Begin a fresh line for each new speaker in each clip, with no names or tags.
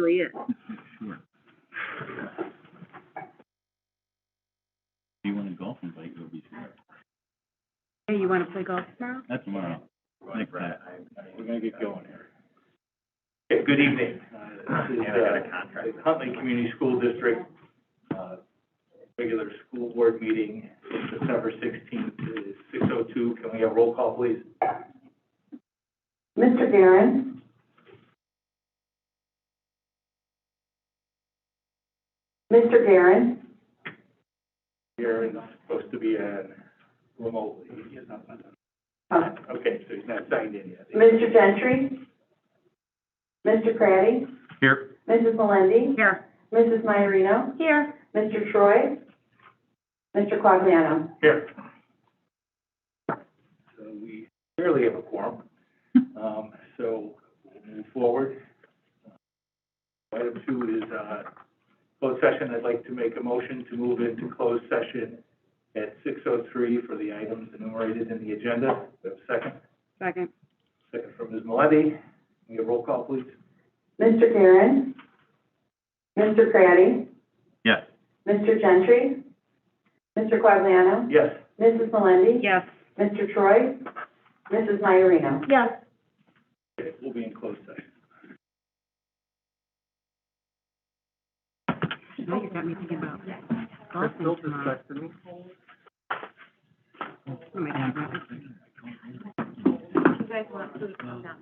really it.
Sure. Do you want to golf and bike over here?
Hey, you want to play golf tomorrow?
That's tomorrow. Next time.
We're gonna get going here. Okay, good evening. This is, the Huntley Community School District, regular school board meeting, December 16th, is 6:02. Can we have roll call, please?
Mr. Guerin. Mr. Guerin.
Aaron's supposed to be remotely. He is not.
Oh.
Okay, so he's not signed in yet.
Mr. Gentry. Mr. Craddy.
Here.
Mrs. Melendi.
Here.
Mrs. Maiorino.
Here.
Mr. Troy. Mr. Quagliano.
Here. So we clearly have a quorum. So we'll move forward. Item 2 is closed session. I'd like to make a motion to move into closed session at 6:03 for the items enumerated in the agenda. Do we have a second?
Second.
Second from Ms. Melendi. Can we have roll call, please?
Mr. Guerin. Mr. Craddy.
Yes.
Mr. Gentry. Mr. Quagliano.
Yes.
Mrs. Melendi.
Yes.
Mr. Troy. Mrs. Maiorino.
Yes.
Okay, we'll be in closed session.
Now you got me thinking about golfing tomorrow. Oh my God. You guys want food to come down?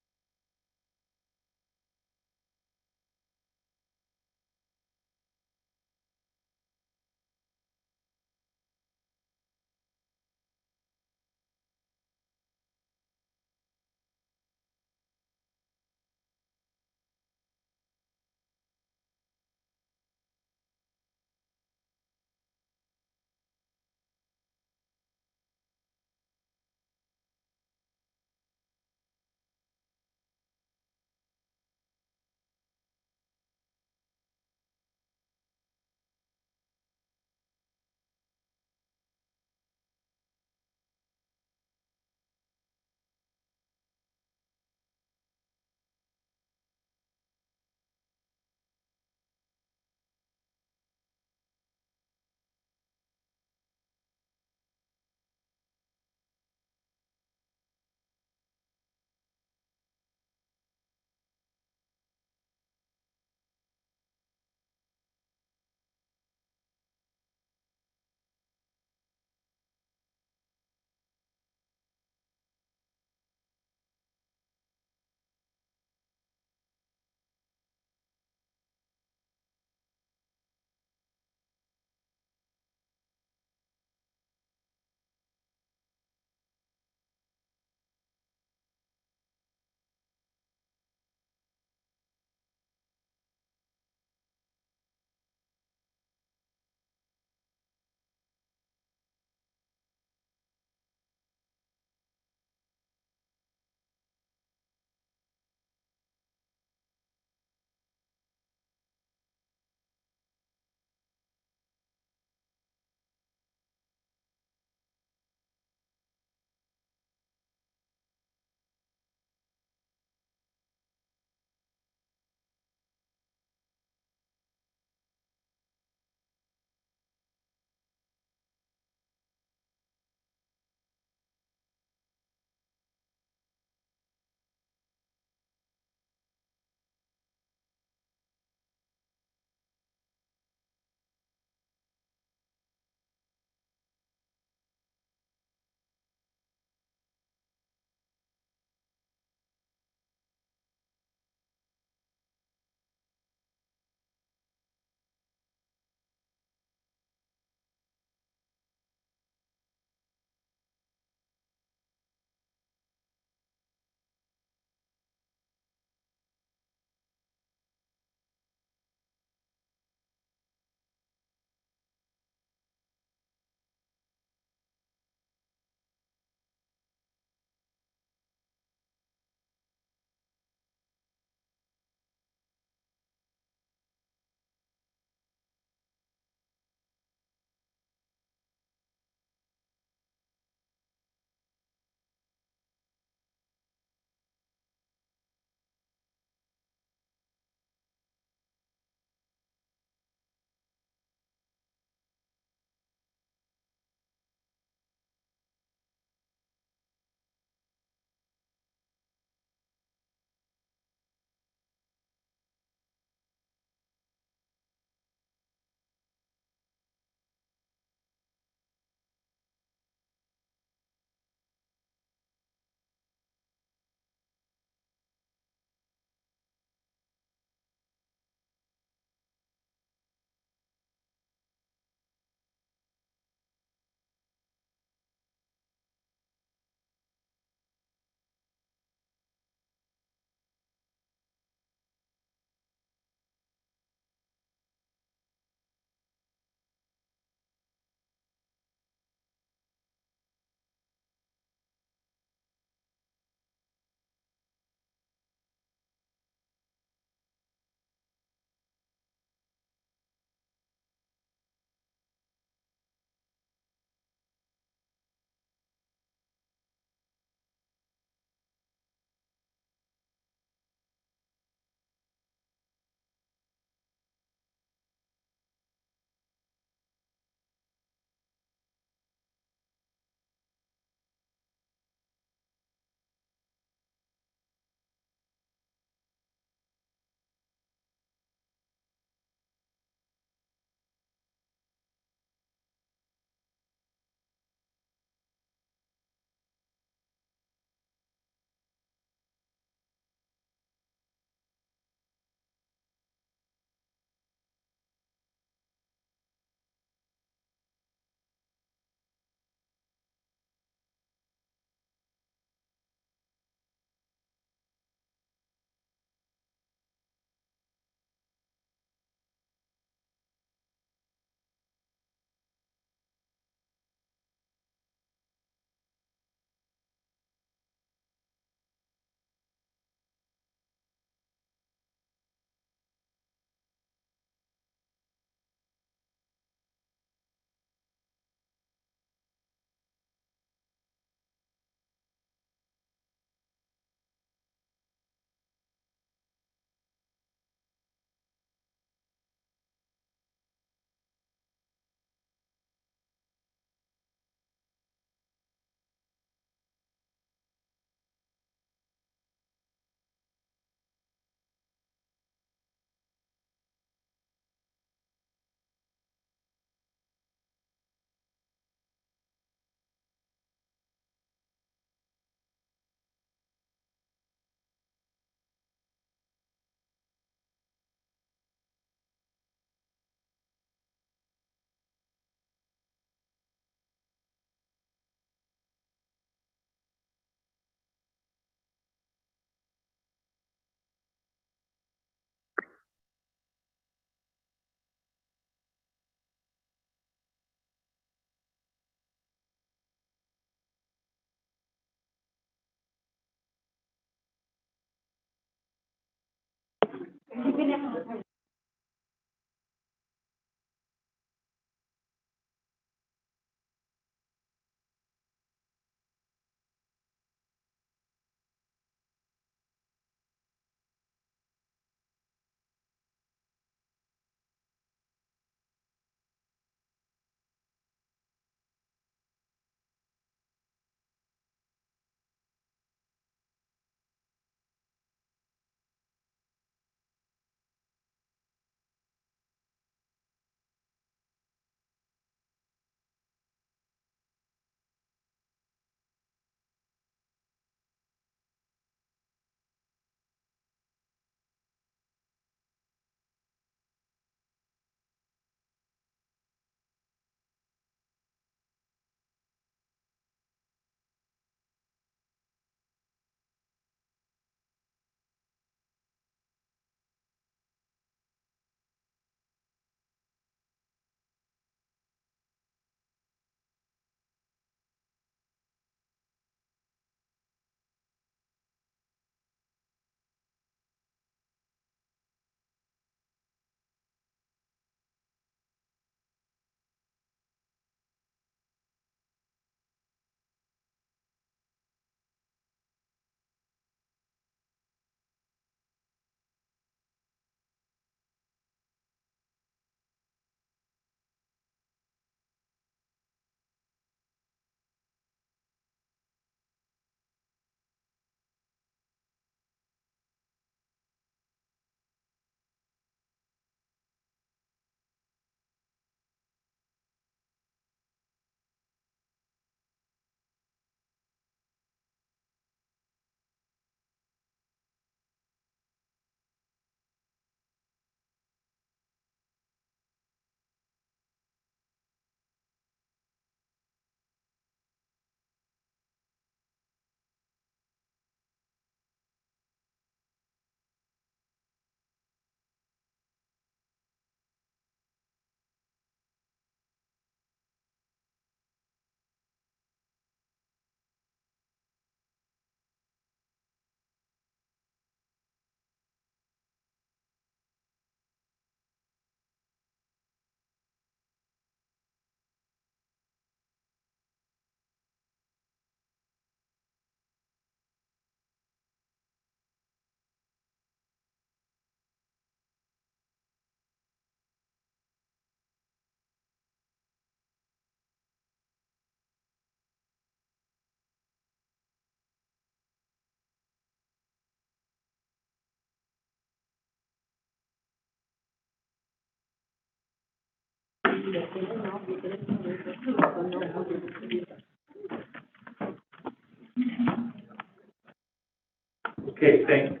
Okay, thank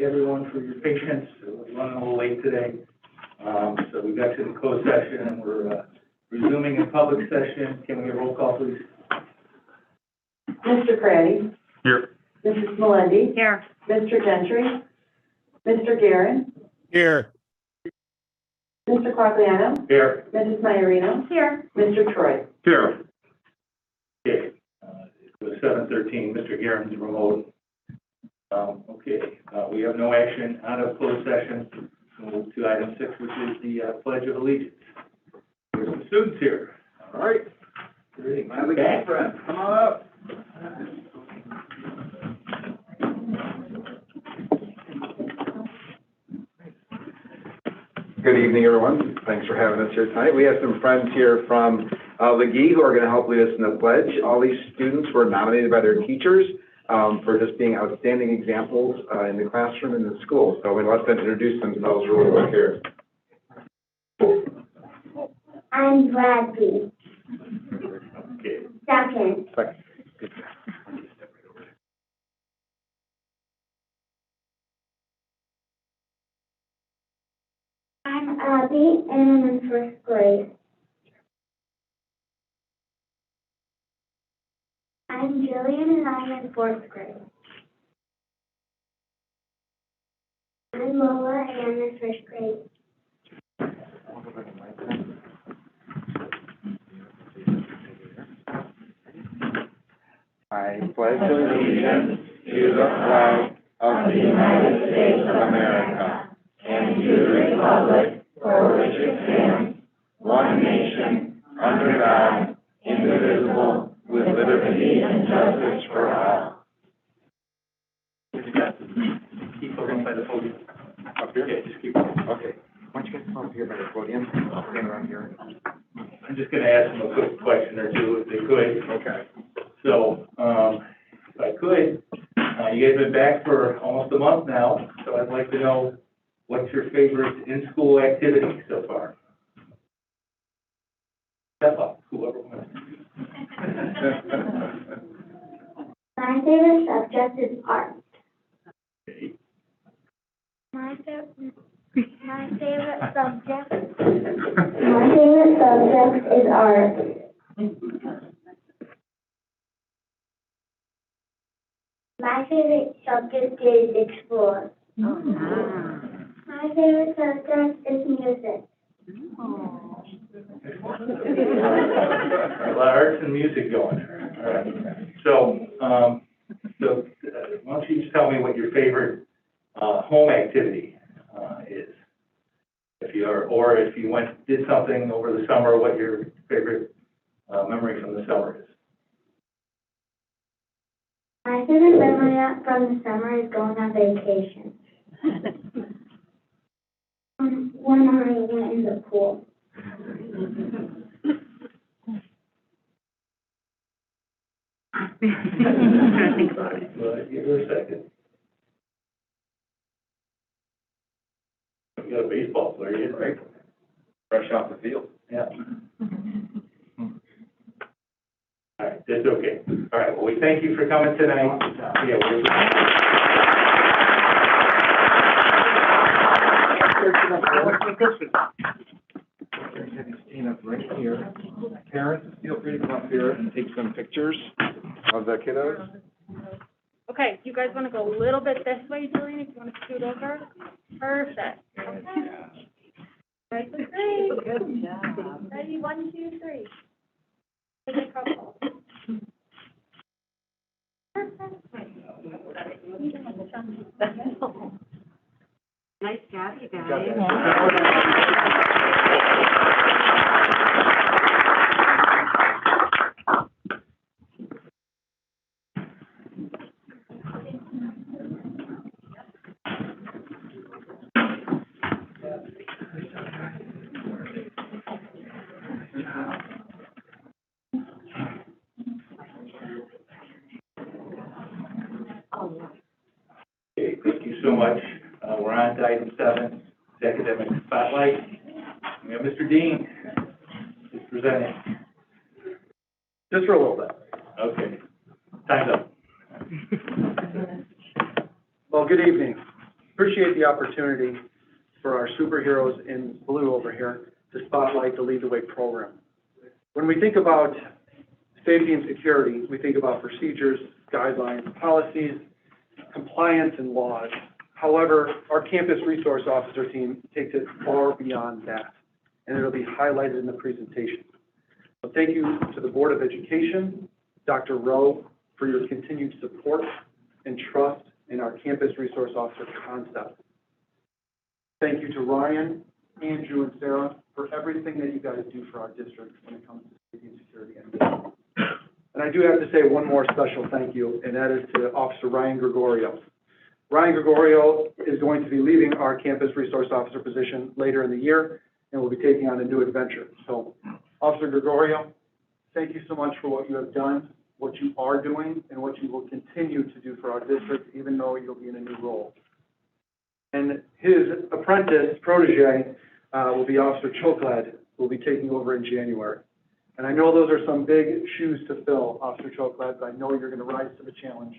everyone for your patience. We're running a little late today. So we got to the closed session and we're resuming in public session. Can we have a roll call, please?
Mr. Craddy?
Here.
Mrs. Melendi?
Here.
Mr. Gentry? Mr. Guerin?
Here.
Mr. Quagliano?
Here.
Mrs. Maiorino?
Here.
Mr. Troy?
Here.
Okay, it was 7:13, Mr. Guerin's remote. We have no action out of closed session. We'll move to item 6, which is the Pledge of Allegiance. There's some students here. All right. Great. My good friend, come on up.
Good evening, everyone. Thanks for having us here tonight. We have some friends here from LeGee who are going to help lead us in the pledge. All these students were nominated by their teachers for just being outstanding examples in the classroom and in the school. So we let them introduce themselves really quick here.
I'm Bradley.
Okay.
Second.
Good.
I'm Abby, and I'm in first grade. I'm Jillian, and I'm in fourth grade. I'm Lola, and I'm in first grade.
I pledge allegiance to the flag of the United States of America and
just gonna ask them a quick question or two if they could.
Okay.
So, if I could, you guys have been back for almost a month now, so I'd like to know what's your favorite in-school activity so far? Step up, whoever wants.
My favorite subject is art.
Okay.
My favorite subject is art. My favorite subject is explore. My favorite subject is music.
A lot of arts and music going. All right. So, why don't you just tell me what your favorite home activity is? If you are, or if you did something over the summer, what your favorite memory from the summer is?
My favorite memory from the summer is going on vacation. When I went in the pool.
Think about it.
Well, give her a second. You got a baseball player, you right?
Fresh off the field.
Yeah. All right, that's okay. All right, well, we thank you for coming tonight. Yeah,
Stand up right here. Parents, feel free to come up here and take some pictures of the kiddos.
Okay, you guys want to go a little bit this way, Julian, if you want to scoot over? Perfect. Okay. Guys look great. Good job. Ready, 1, 2, 3. Take a couple. Nice job, you guys.
Okay, thank you so much. We're on to item 7, the academic spotlight. We have Mr. Dean is presenting.
Just for a little bit.
Okay, time's up.
Well, good evening. Appreciate the opportunity for our superheroes in blue over here to spotlight the Lead the Way program. When we think about safety and security, we think about procedures, guidelines, policies, compliance, and laws. However, our campus resource officer team takes it far beyond that, and it'll be highlighted in the presentation. So thank you to the Board of Education, Dr. Rowe, for your continued support and trust in our campus resource officer concept. Thank you to Ryan, Andrew, and Sarah for everything that you guys do for our district when it comes to safety and security. And I do have to say one more special thank you, and that is to Officer Ryan Gregorio. Ryan Gregorio is going to be leaving our campus resource officer position later in the year and will be taking on a new adventure. So, Officer Gregorio, thank you so much for what you have done, what you are doing, and what you will continue to do for our district, even though you'll be in a new role. And his apprentice, protege, will be Officer Choklad, who will be taking over in January. And I know those are some big shoes to fill, Officer Choklad, but I know you're going to rise to the challenge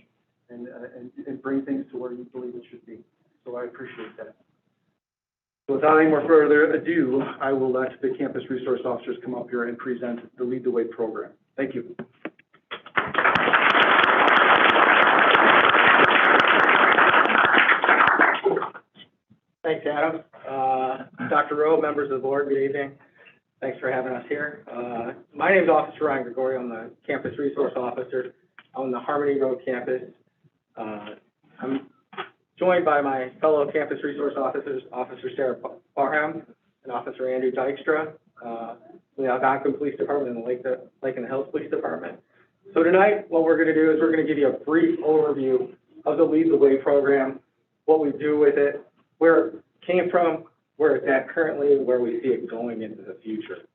and bring things to where you believe it should be. So I appreciate that. So without any more further ado, I will let the campus resource officers come up here and present the Lead the Way program. Thank you.
Thanks, Adam. Dr. Rowe, members of the board, good evening. Thanks for having us here. My name is Officer Ryan Gregorio. I'm the campus resource officer on the Harmony Road campus. I'm joined by my fellow campus resource officers, Officer Sarah Barham and Officer Andrew Dykstra, from the Algonquin Police Department and the Lake and the Hills Police Department. So tonight, what we're going to do is we're going to give you a brief overview of the Lead the Way program, what we do with it, where it came from, where it's at currently, and where we see it going into the future.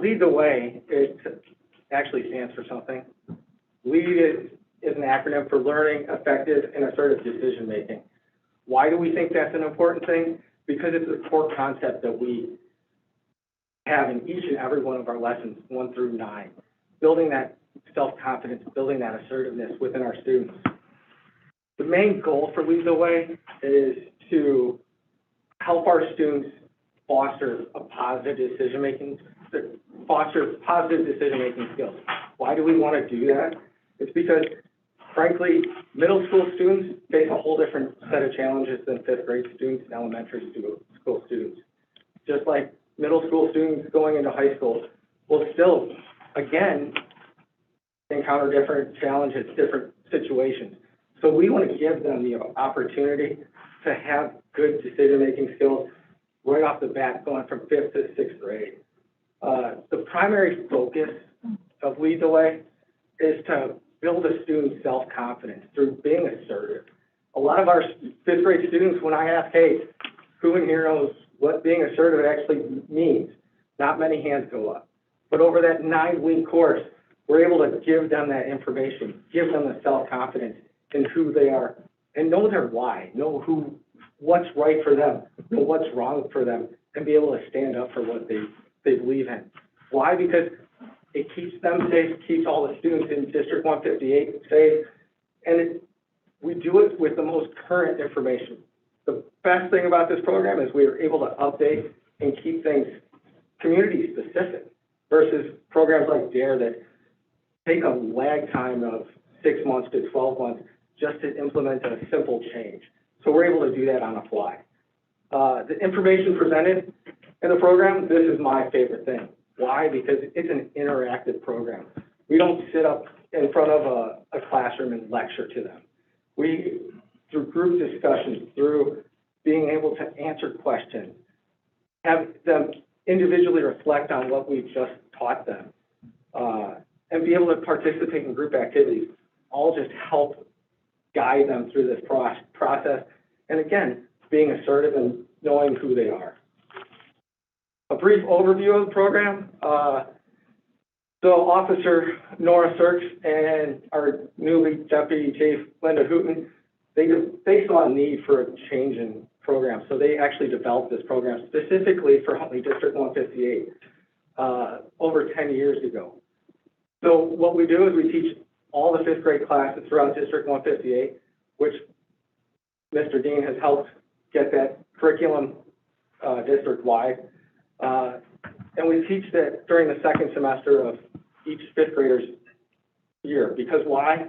Lead the Way, it actually stands for something. LEAD is an acronym for Learning, Effective, and Assertive Decision-Making. Why do we think that's an important thing? Because it's a core concept that we have in each and every one of our lessons, 1 through 9. Building that self-confidence, building that assertiveness within our students. The main goal for Lead the Way is to help our students foster a positive decision-making, foster positive decision-making skills. Why do we want to do that? It's because, frankly, middle school students face a whole different set of challenges than 5th grade students and elementary school students. Just like middle school students going into high school will still, again, encounter different challenges, different situations. So we want to give them the opportunity to have good decision-making skills right off the bat, going from 5th to 6th grade. The primary focus of Lead the Way is to build a student's self-confidence through being assertive. A lot of our 5th grade students, when I ask, hey, who in here knows what being assertive actually means? Not many hands go up. But over that 9-week course, we're able to give them that information, give them the self-confidence in who they are, and know their why, know what's right for them, know what's wrong for them, and be able to stand up for what they believe in. Why? Because it keeps them safe, keeps all the students in District 158 safe, and we do it with the most current information. The best thing about this program is we are able to update and keep things community-specific versus programs like DARE that take a lag time of 6 months to 12 months just to implement a simple change. So we're able to do that on the fly. The information presented in the program, this is my favorite thing. Why? Because it's an interactive program. We don't sit up in front of a classroom and lecture to them. We, through group discussions, through being able to answer questions, have them individually reflect on what we've just taught them, and be able to participate in group activities, all just help guide them through this process. And again, being assertive and knowing who they are. A brief overview of the program. So Officer Nora Sirks and our newly Deputy Chief Linda Hooten, they saw a need for a change in program. So they actually developed this program specifically for Huntley District 158 over 10 years ago. So what we do is we teach all the 5th grade classes throughout District 158, which Mr. Dean has helped get that curriculum district-wide. And we teach that during the 2nd semester of each 5th grader's year. Because why?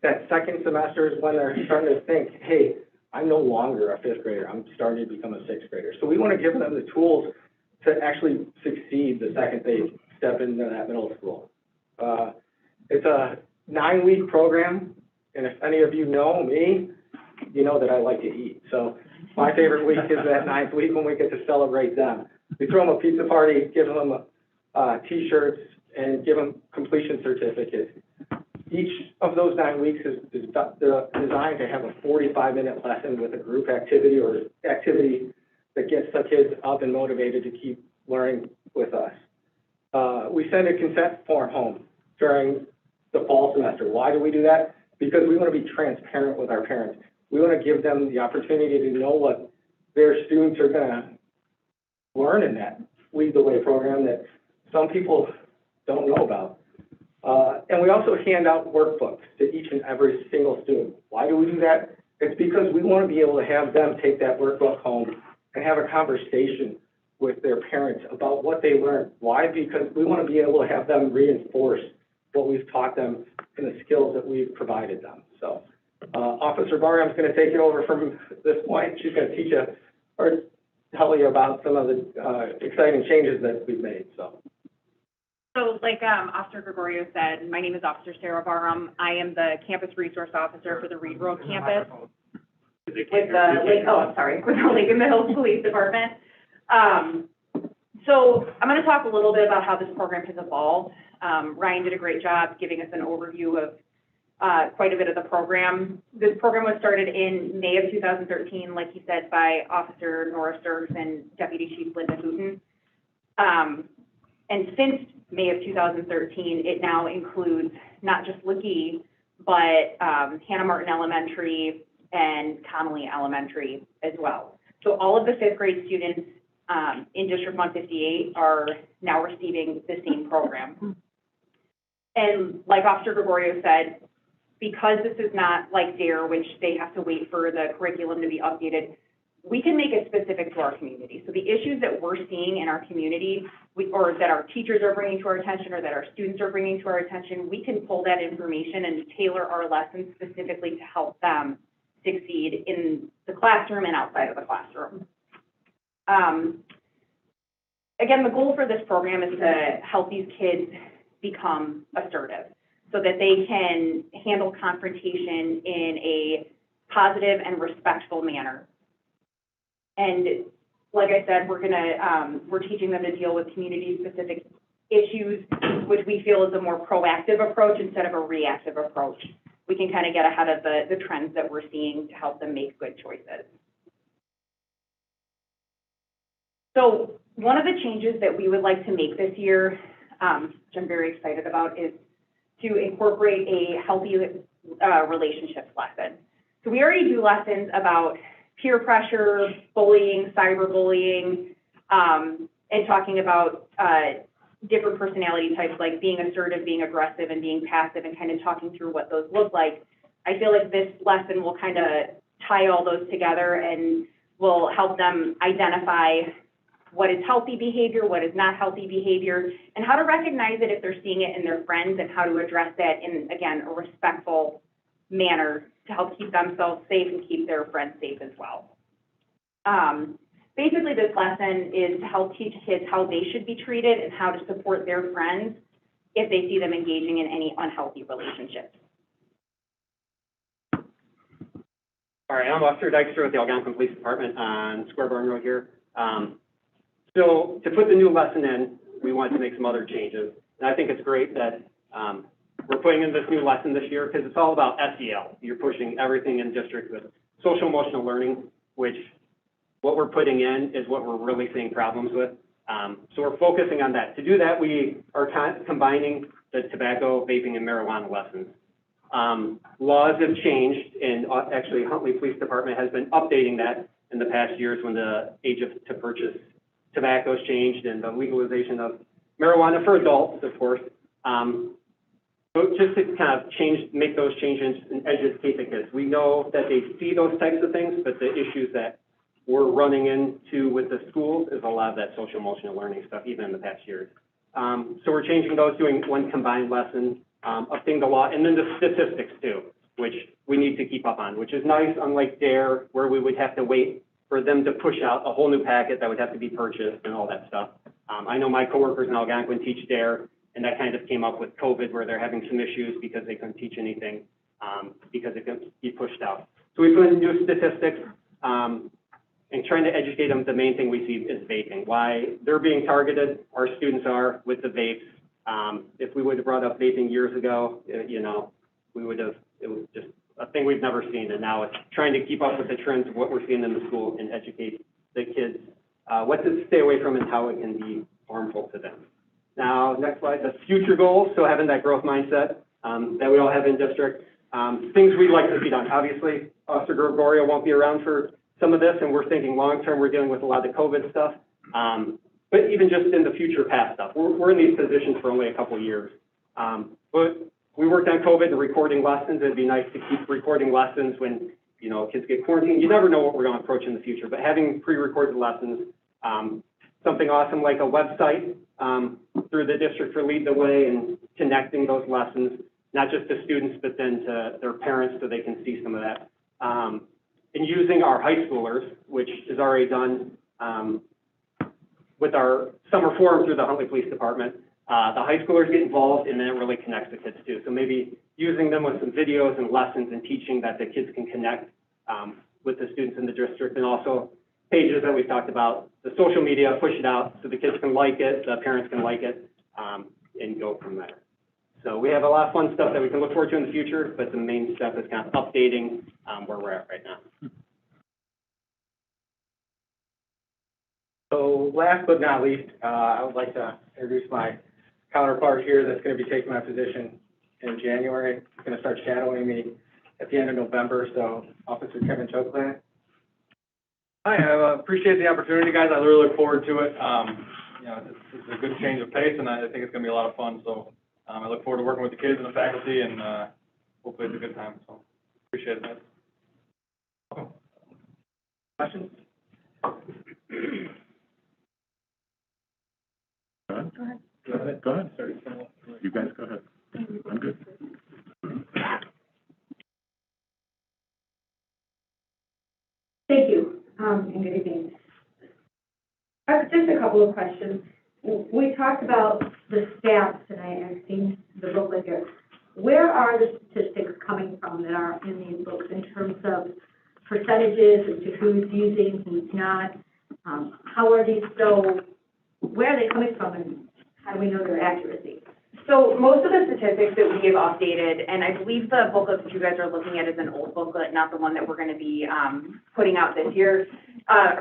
That 2nd semester is when they're starting to think, hey, I'm no longer a 5th grader. I'm starting to become a 6th grader. So we want to give them the tools to actually succeed the second they step into that middle school. It's a 9-week program, and if any of you know me, you know that I like to eat. So my favorite week is that 9th week when we get to celebrate them. We throw them a pizza party, give them T-shirts, and give them completion certificates. Each of those 9 weeks is designed to have a 45-minute lesson with a group activity or activity that gets the kids up and motivated to keep learning with us. We send a consent form home during the fall semester. Why do we do that? Because we want to be transparent with our parents. We want to give them the opportunity to know what their students are going to learn in that Lead the Way program that some people don't know about. And we also hand out workbooks to each and every single student. Why do we do that? It's because we want to be able to have them take that workbook home and have a conversation with their parents about what they learned. Why? Because we want to be able to have them reinforce what we've taught them and the skills that we've provided them. So Officer Barham's going to take it over from this point. She's going to teach you or tell you about some of the exciting changes that we've made.
So like Officer Gregorio said, my name is Officer Sarah Barham. I am the Campus Resource Officer for the Reed Road campus with the Lincoln Hills Police Department. So I'm going to talk a little bit about how this program has evolved. Ryan did a great job giving us an overview of quite a bit of the program. This program was started in May of 2013, like he said, by Officer Nora Sturks and Deputy Chief Linda Hooten. And since May of 2013, it now includes not just Legee, but Hannah Martin Elementary and Connolly Elementary as well. So all of the fifth grade students in District 158 are now receiving the same program. And like Officer Gregorio said, because this is not like DARE, which they have to wait for the curriculum to be updated, we can make it specific to our community. So the issues that we're seeing in our community, or that our teachers are bringing to our attention, or that our students are bringing to our attention, we can pull that information and tailor our lessons specifically to help them succeed in the classroom and outside of the classroom. Again, the goal for this program is to help these kids become assertive so that they can handle confrontation in a positive and respectful manner. And like I said, we're teaching them to deal with community-specific issues, which we feel is a more proactive approach instead of a reactive approach. We can kind of get ahead of the trends that we're seeing to help them make good choices. So one of the changes that we would like to make this year, which I'm very excited about, is to incorporate a healthy relationships lesson. So we already do lessons about peer pressure, bullying, cyberbullying, and talking about different personality types like being assertive, being aggressive, and being passive, and kind of talking through what those look like. I feel like this lesson will kind of tie all those together and will help them identify what is healthy behavior, what is not healthy behavior, and how to recognize it if they're seeing it in their friends, and how to address that in, again, a respectful manner to help keep themselves safe and keep their friends safe as well. Basically, this lesson is to help teach kids how they should be treated and how to support their friends if they see them engaging in any unhealthy relationships.
All right, I'm Officer Dykstra with the Algonquin Police Department on Square Barn Road here. So to put the new lesson in, we wanted to make some other changes. And I think it's great that we're putting in this new lesson this year because it's all about SEL. You're pushing everything in district with social emotional learning, which what we're putting in is what we're really seeing problems with. So we're focusing on that. To do that, we are combining the tobacco, vaping, and marijuana lessons. Laws have changed, and actually Huntley Police Department has been updating that in the past years when the age to purchase tobacco has changed and the legalization of marijuana for adults, of course. But just to kind of make those changes and educate the kids. We know that they see those types of things, but the issues that we're running into with the schools is a lot of that social emotional learning stuff, even in the past years. So we're changing those, doing one combined lesson, updating the law, and then the statistics too, which we need to keep up on, which is nice, unlike DARE, where we would have to wait for them to push out a whole new packet that would have to be purchased and all that stuff. I know my coworkers in Algonquin teach DARE, and that kind of came up with COVID, where they're having some issues because they couldn't teach anything because it couldn't be pushed out. So we put in new statistics and trying to educate them. The main thing we see is vaping. Why they're being targeted, our students are with the vapes. If we would have brought up vaping years ago, you know, we would have, it was just a thing we've never seen, and now it's trying to keep up with the trends of what we're seeing in the school and educate the kids what to stay away from and how it can be harmful to them. Now, next slide, the future goals. So having that growth mindset that we all have in district. Things we'd like to see done. Obviously, Officer Gregorio won't be around for some of this, and we're thinking long-term, we're dealing with a lot of the COVID stuff. But even just in the future past stuff, we're in these positions for only a couple of years. But we worked on COVID and recording lessons. It'd be nice to keep recording lessons when, you know, kids get quarantined. You never know what we're going to approach in the future, but having pre-recorded lessons, something awesome like a website through the district for Lead the Way and connecting those lessons, not just to students, but then to their parents so they can see some of that. And using our high schoolers, which is already done with our summer forum through the Huntley Police Department. The high schoolers get involved, and then it really connects the kids too. So maybe using them with some videos and lessons and teaching that the kids can connect with the students in the district, and also pages that we've talked about, the social media, push it out so the kids can like it, the parents can like it, and go from there. So we have a lot of fun stuff that we can look forward to in the future, but the main step is kind of updating, where we're at right now.
So last but not least, I would like to introduce my counterpart here that's going to be taking my position in January. He's going to start shadowing me at the end of November, so Officer Kevin Chokland.
Hi, I appreciate the opportunity, guys. I really look forward to it. You know, it's a good change of pace, and I think it's going to be a lot of fun. So I look forward to working with the kids and the faculty, and hopefully it's a good time. So appreciate it, guys.
Questions?
Go ahead. Go ahead. You guys go ahead. I'm good.
Thank you, and good evening. I have just a couple of questions. We talked about the stats tonight, I've seen the booklet here. Where are the statistics coming from that are in these books in terms of percentages as to who's using, who's not? How are these, so where are they coming from and how do we know their accuracy?
So most of the statistics that we have updated, and I believe the booklet that you guys are looking at is an old booklet, not the one that we're going to be putting out this year,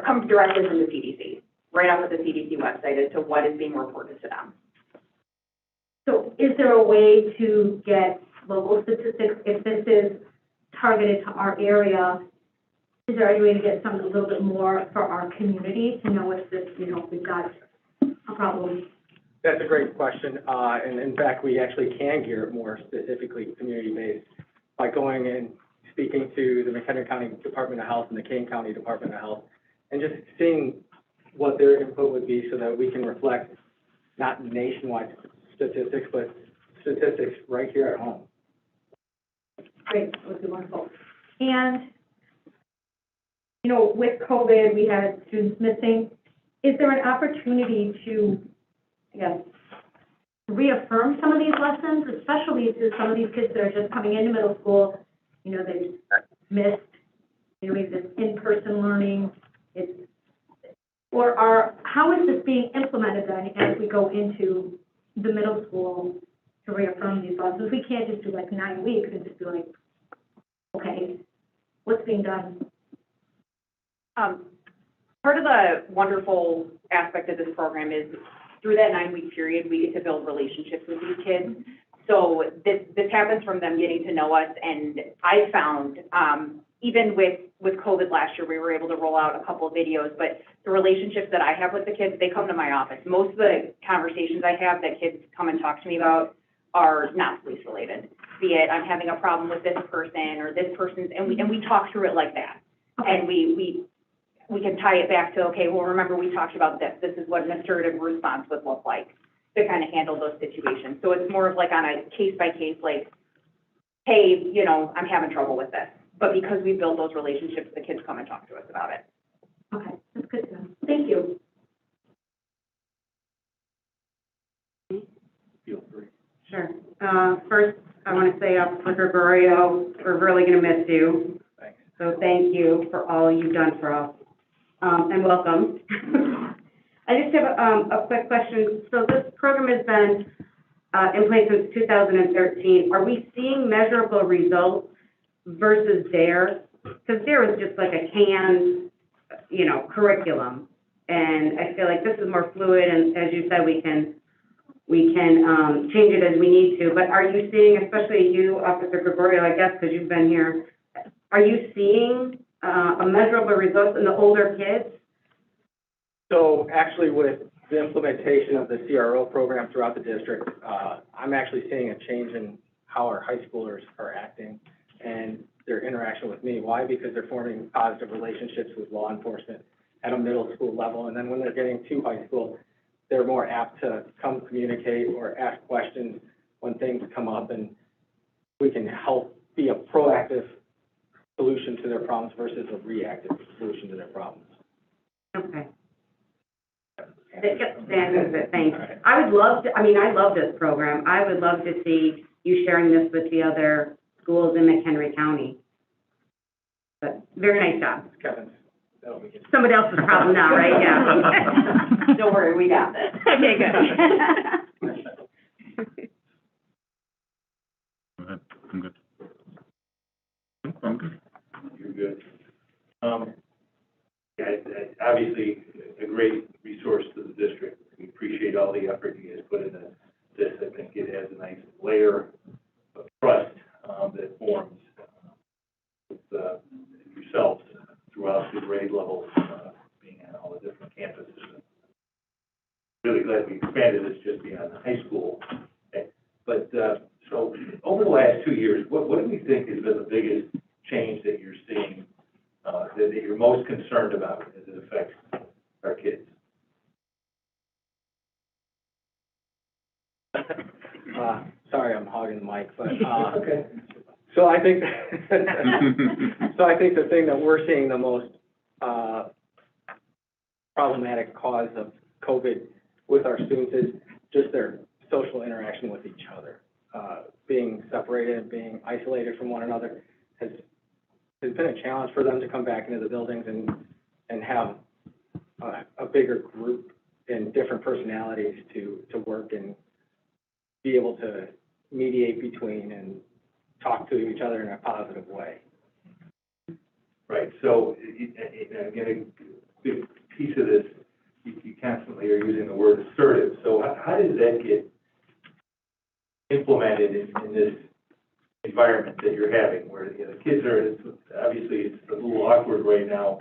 come directly from the CDC, right off of the CDC website as to what is being reported to them.
So is there a way to get local statistics if this is targeted to our area? Is there any way to get something a little bit more for our community to know if this, you know, if we've got a problem?
That's a great question, and in fact, we actually can gear it more specifically community-based by going and speaking to the McHenry County Department of Health and the Kane County Department of Health, and just seeing what their input would be so that we can reflect not nationwide statistics, but statistics right here at home.
Great, that would be wonderful. And, you know, with COVID, we had students missing. Is there an opportunity to, I guess, reaffirm some of these lessons, especially to some of these kids that are just coming into middle school? You know, they've missed, you know, maybe this in-person learning. How is this being implemented then as we go into the middle school to reaffirm these lessons? We can't just do like 9 weeks and just be like, okay, what's being done?
Part of the wonderful aspect of this program is through that 9-week period, we get to build relationships with these kids. So this happens from them getting to know us, and I found, even with COVID last year, we were able to roll out a couple of videos, but the relationships that I have with the kids, they come to my office. Most of the conversations I have that kids come and talk to me about are not police related. Be it I'm having a problem with this person or this person's, and we talk through it like that.
Okay.
And we can tie it back to, okay, well, remember we talked about this. This is what an assertive response would look like to kind of handle those situations. So it's more of like on a case by case, like, hey, you know, I'm having trouble with this. But because we build those relationships, the kids come and talk to us about it.
Okay, that's good to know. Thank you.
Feel free.
Sure. First, I want to say, Officer Gregorio, we're really going to miss you.
Thanks.
So thank you for all you've done for us, and welcome. I just have a quick question. So this program has been in place since 2013. Are we seeing measurable results versus DARE? Because DARE was just like a canned, you know, curriculum, and I feel like this is more fluid, and as you said, we can change it as we need to. But are you seeing, especially you, Officer Gregorio, I guess, because you've been here, are you seeing a measurable results in the older kids?
So actually with the implementation of the CRO program throughout the district, I'm actually seeing a change in how our high schoolers are acting and their interaction with me. Why? Because they're forming positive relationships with law enforcement at a middle school level. And then when they're getting to high school, they're more apt to come communicate or ask questions when things come up, and we can help be a proactive solution to their problems versus a reactive solution to their problems.
Okay. Thanks. I would love to, I love this program. I would love to see you sharing this with the other schools in McHenry County. But very nice job.
Kevin, that'll be good.
Somebody else's problem now, right? Yeah.
Don't worry, we got this.
Okay, good.
Go ahead. I'm good. I'm good.
You're good. Yeah, obviously, a great has a nice layer of trust, that forms, with, yourselves throughout the grade levels, being on all the different campuses. Really glad we expanded this just beyond the high school. Okay. But, so over the last 2 years, what do we think has been the biggest change that you're seeing, that you're most concerned about as it affects our kids?
Sorry, I'm hogging the mic, but,
Okay.
so I think, so I think the thing that we're seeing the most, problematic cause of COVID with our students is just their social interaction with each other. Being separated, being isolated from one another has been a challenge for them to come back into the buildings and have a bigger group and different personalities to work and be able to mediate between and talk to each other in a positive way.
Right, so, again, a big piece of this, you constantly are using the word assertive, so how does that get implemented in this environment that you're having, where, you know, the kids are, obviously, it's a little awkward right now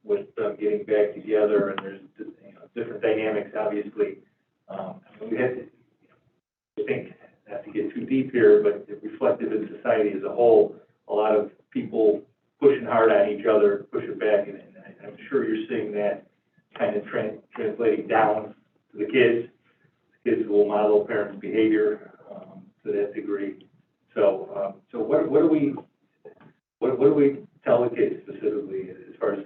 with them getting back together, and there's, you know, different dynamics, obviously. We had to, I think, not to get too deep here, but reflective in society as a whole, a lot of people pushing hard on each other, pushing back, and I'm sure you're seeing that kind of translating down to the kids. The kids will model parents' behavior to that degree. So, so what do we tell the kids specifically as far as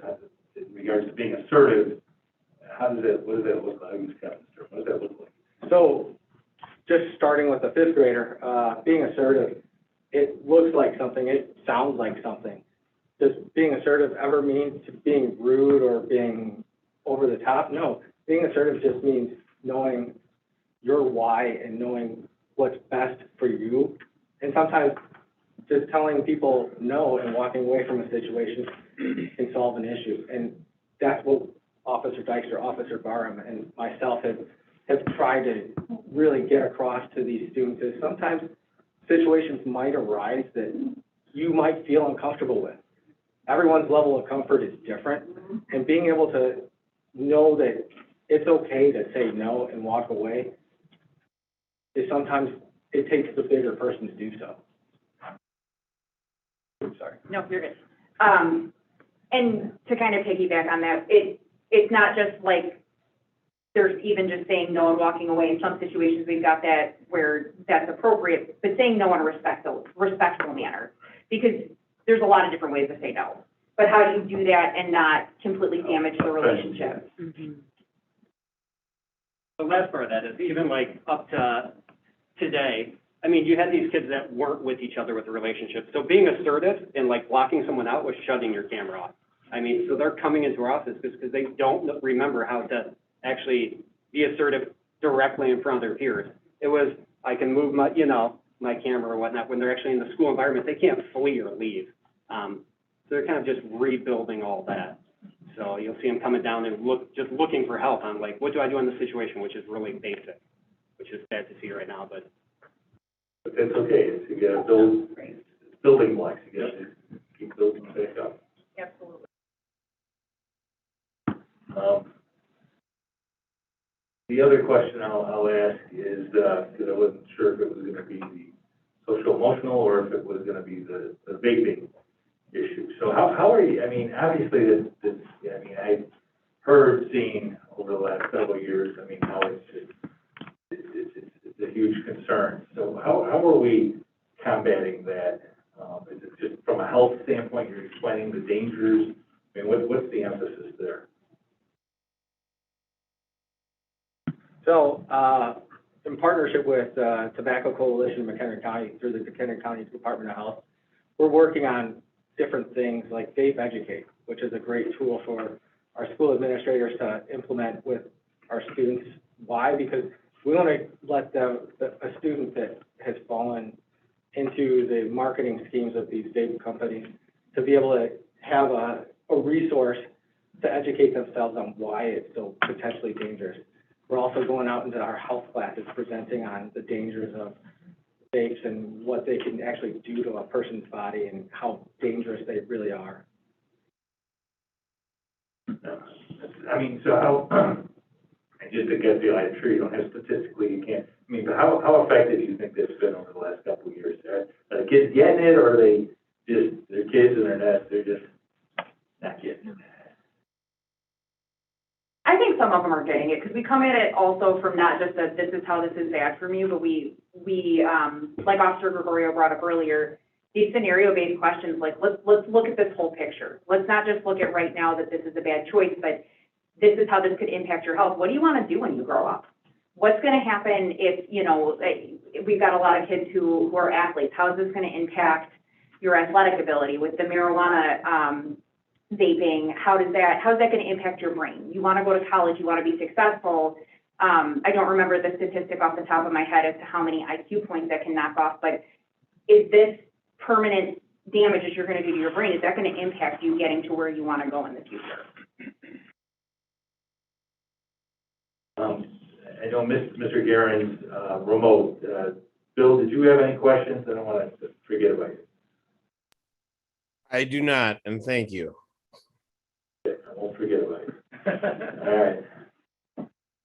in regards to being assertive? What does that look like? What does that look like?
So, just starting with a fifth grader, being assertive, it looks like something, it sounds like something. Does being assertive ever mean to being rude or being over the top? No. Being assertive just means knowing your why and knowing what's best for you. And sometimes just telling people no and walking away from a situation can solve an issue. And that's what Officer Dykstra, Officer Barham, and myself have tried to really get across to these students is sometimes situations might arise that you might feel uncomfortable with. Everyone's level of comfort is different, and being able to know that it's okay to say no and walk away is sometimes it takes the bigger person to do so. Sorry.
No, you're good. And to kind of piggyback on that, it's not just like there's even just saying no and walking away. In some situations, we've got that where that's appropriate, but saying no in a respectful manner, because there's a lot of different ways to say no. But how do you do that and not completely damage the relationship?
The last part of that is even like up to today, I mean, you had these kids that weren't with each other with the relationship. So being assertive and like blocking someone out was shutting your camera off. I mean, so they're coming into our office because they don't remember how to actually be assertive directly in front of their peers. It was, I can move my, my camera or whatnot. When they're actually in the school environment, they can't flee or leave. So they're kind of just rebuilding all that. So you'll see them coming down and just looking for help on like, what do I do in this situation, which is really basic, which is sad to see right now, but
that's okay. You got to build building blocks. You got to keep building back up.
Absolutely.
The other question I'll ask is, because I wasn't sure if it was going to be the social emotional or if it was going to be the vaping issue. So how are you? I mean, obviously I've heard, seen over the last several years. I mean, how it's a huge concern. So how are we combating that? Is it just from a health standpoint? You're explaining the dangers. I mean, what's the emphasis there?
So, in partnership with Tobacco Coalition of McHenry County, through the McHenry County Department of Health, we're working on different things like Vape Educate, which is a great tool for our school administrators to implement with our students. Why? Because we want to let a student that has fallen into the marketing schemes of these vape companies to be able to have a resource to educate themselves on why it's so potentially dangerous. We're also going out into our health classes, presenting on the dangers of vapes and what they can actually do to a person's body and how dangerous they really are.
I mean, so how, and just to get the, I'm sure you don't have statistically, you can't, I mean, but how effective do you think this has been over the last couple of years? Are the kids getting it, or are they just, they're kids and they're just not getting it?
I think some of them are getting it, because we come at it also from not just that this is how this is bad for me, but we like Officer Gregorio brought up earlier, these scenario-based questions, like, let's look at this whole picture. Let's not just look at right now that this is a bad choice, but this is how this could impact your health. What do you want to do when you grow up? What's going to happen if, you know, we've got a lot of kids who are athletes. How is this going to impact your athletic ability with the marijuana, vaping? How's that going to impact your brain? You want to go to college, you want to be successful. I don't remember the statistic off the top of my head as to how many IQ points that can knock off, but is this permanent damages you're going to do to your brain, is that going to impact you getting to where you want to go in the future?
I know Mr. Guerin's remote. Bill, did you have any questions? I don't want to forget about you.
I do not, and thank you.
I won't forget about you. All right.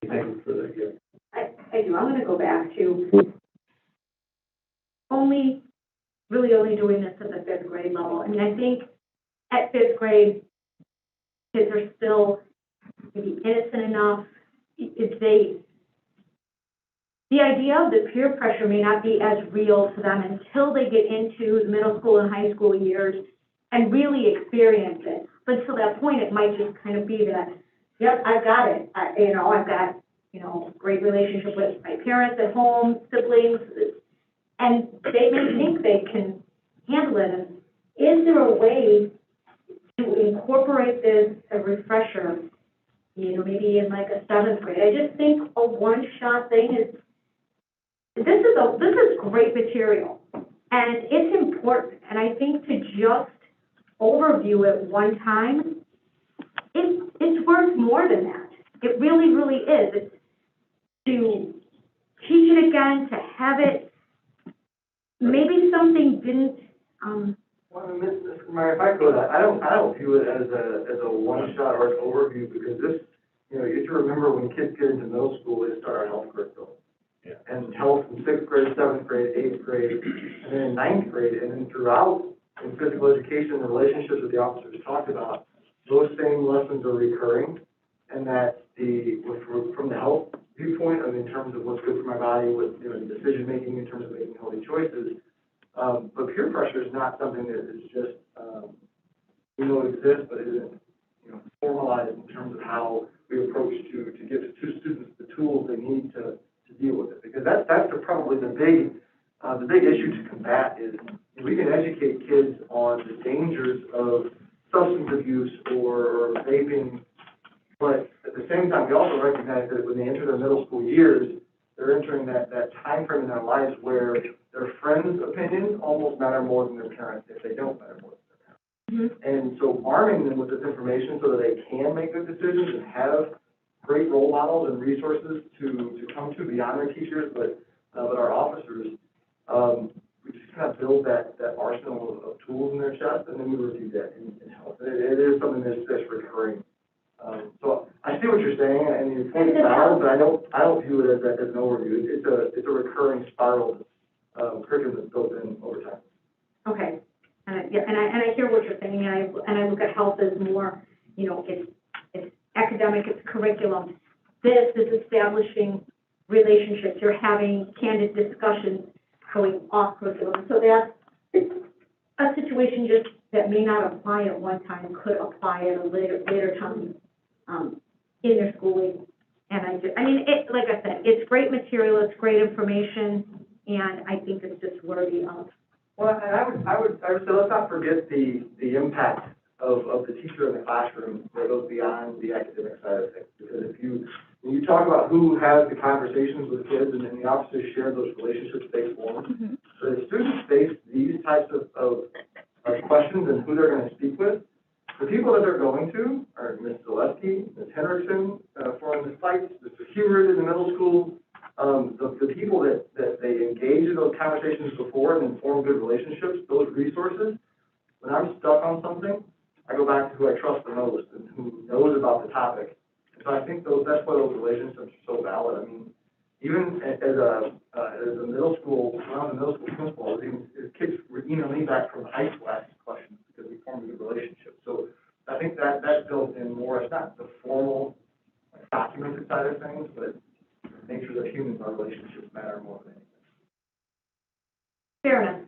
Anything further here?
I do. I'm going to go back to really only doing this at the fifth grade level. I mean, I think at fifth grade, kids are still maybe innocent enough. The idea of the peer pressure may not be as real to them until they get into the middle school and high school years and really experience it. But until that point, it might just kind of be that, yep, I've got it. I've got, great relationship with my parents at home, siblings, and they may think they can handle it. And is there a way to incorporate this, a refresher, maybe in like a seventh grade? I just think a one-shot thing this is great material, and it's important. And I think to just overview it one time, it's worth more than that. It really, really is. It's to teach it again, to have it. Maybe something didn't.
Well, Mr. Meyer, if I could, I don't view it as a one shot or an overview, because this, if you remember when kids get into middle school, they start our health curriculum.
Yeah.
And health in sixth grade, seventh grade, eighth grade, and then in ninth grade, and then throughout in physical education, the relationships that the officers talked about, those same lessons are recurring, and that from the health viewpoint, in terms of what's good for my body, with decision making in terms of making healthy choices. But peer pressure is not something that is just we know it exists, but isn't formalized in terms of how we approach to give students the tools they need to deal with it. Because that's probably the big issue to combat is we can educate kids on the dangers of substance abuse or vaping, but at the same time, we also recognize that when they enter their middle school years, they're entering that time frame in their lives where their friends' opinions almost matter more than their parents, if they don't matter more than their parents. Mm-hmm. And so arming them with this information so that they can make good decisions and have great role models and resources to come to beyond their teachers, but our officers, we just kind of build that arsenal of tools in their chest, and then we review that in health. It is something that's recurring. So I see what you're saying, and your point is valid, but I don't view it as an overview. It's a recurring spiral curriculum that's built in over time.
Okay, and I hear what you're saying, and I look at health as more, it's academic, it's curriculum. This is establishing relationships. You're having candid discussions going off curriculum. So that's a situation just that may not apply at one time could apply at a later time in their schooling. And like I said, it's great material, it's great information, and I think it's just worthy of.
Well, and I would say let's not forget the impact of the teacher in the classroom that goes beyond the academic side of things. Because when you talk about who has the conversations with kids and the officers share those relationships they form, mm-hmm. So the students face these types of questions and who they're going to speak with. The people that they're going to are Ms. Zaleski, Ms. Henriksen, for the fights, Mr. Hubert in the middle school, the people that they engage engage in those conversations before and then form good relationships, those resources, when I'm stuck on something, I go back to who I trust the most and who knows about the topic. And so I think that's why those relationships are so valid. I mean, even as a middle school, when I was a middle school principal, kids were emailing me back from the high school asking questions because we formed a good relationship. So I think that's built in more. It's not the formal, like, documented side of things, but the nature of humans, our relationships matter more than anything.
Fair enough.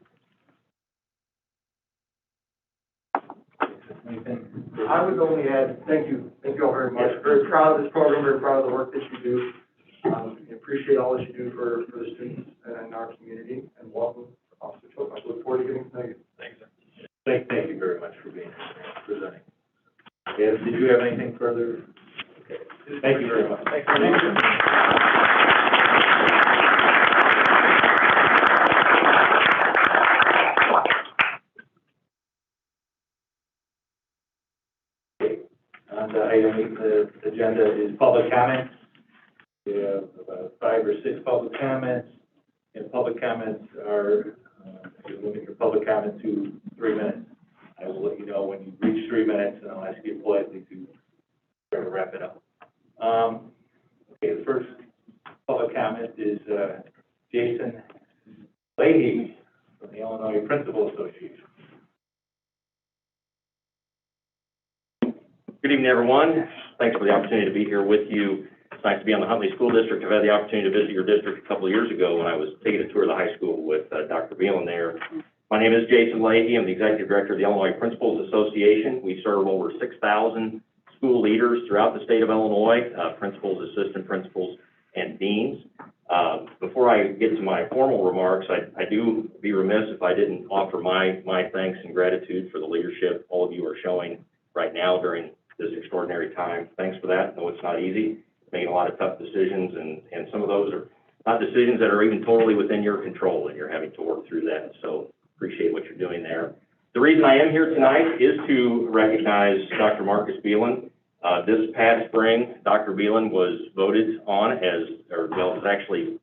I would only add, thank you all very much. Very proud of this program, very proud of the work that you do. Appreciate all that you do for the students and our community, and welcome, Officer Choate. I look forward to getting to know you.
Thanks, sir. Thank you very much for being here, presenting. Yes, did you have anything further? Okay. Thank you very much.
Thanks for being here.
On to item 8, the agenda is public comments. We have about 5 or 6 public comments, and public comments are, you limit your public comment to 3 minutes. I will let you know when you reach 3 minutes, and I'll ask you politely to try to wrap it up. Okay, the first public comment is Jason Leahy from the Illinois Principal Association.
Good evening, everyone. Thanks for the opportunity to be here with you. It's nice to be on the Huntley School District. I've had the opportunity to visit your district a couple of years ago when I was taking a tour of the high school with Dr. Beelan there. My name is Jason Leahy. I'm the Executive Director of the Illinois Principals Association. We serve over 6,000 school leaders throughout the state of Illinois, principals, assistant principals, and deans. Before I get to my formal remarks, I do be remiss if I didn't offer my thanks and gratitude for the leadership all of you are showing right now during this extraordinary time. Thanks for that. I know it's not easy, making a lot of tough decisions, and some of those are not decisions that are even totally within your control, and you're having to work through that. So appreciate what you're doing there. The reason I am here tonight is to recognize Dr. Marcus Beelan. This past spring, Dr. Beelan was voted on it was actually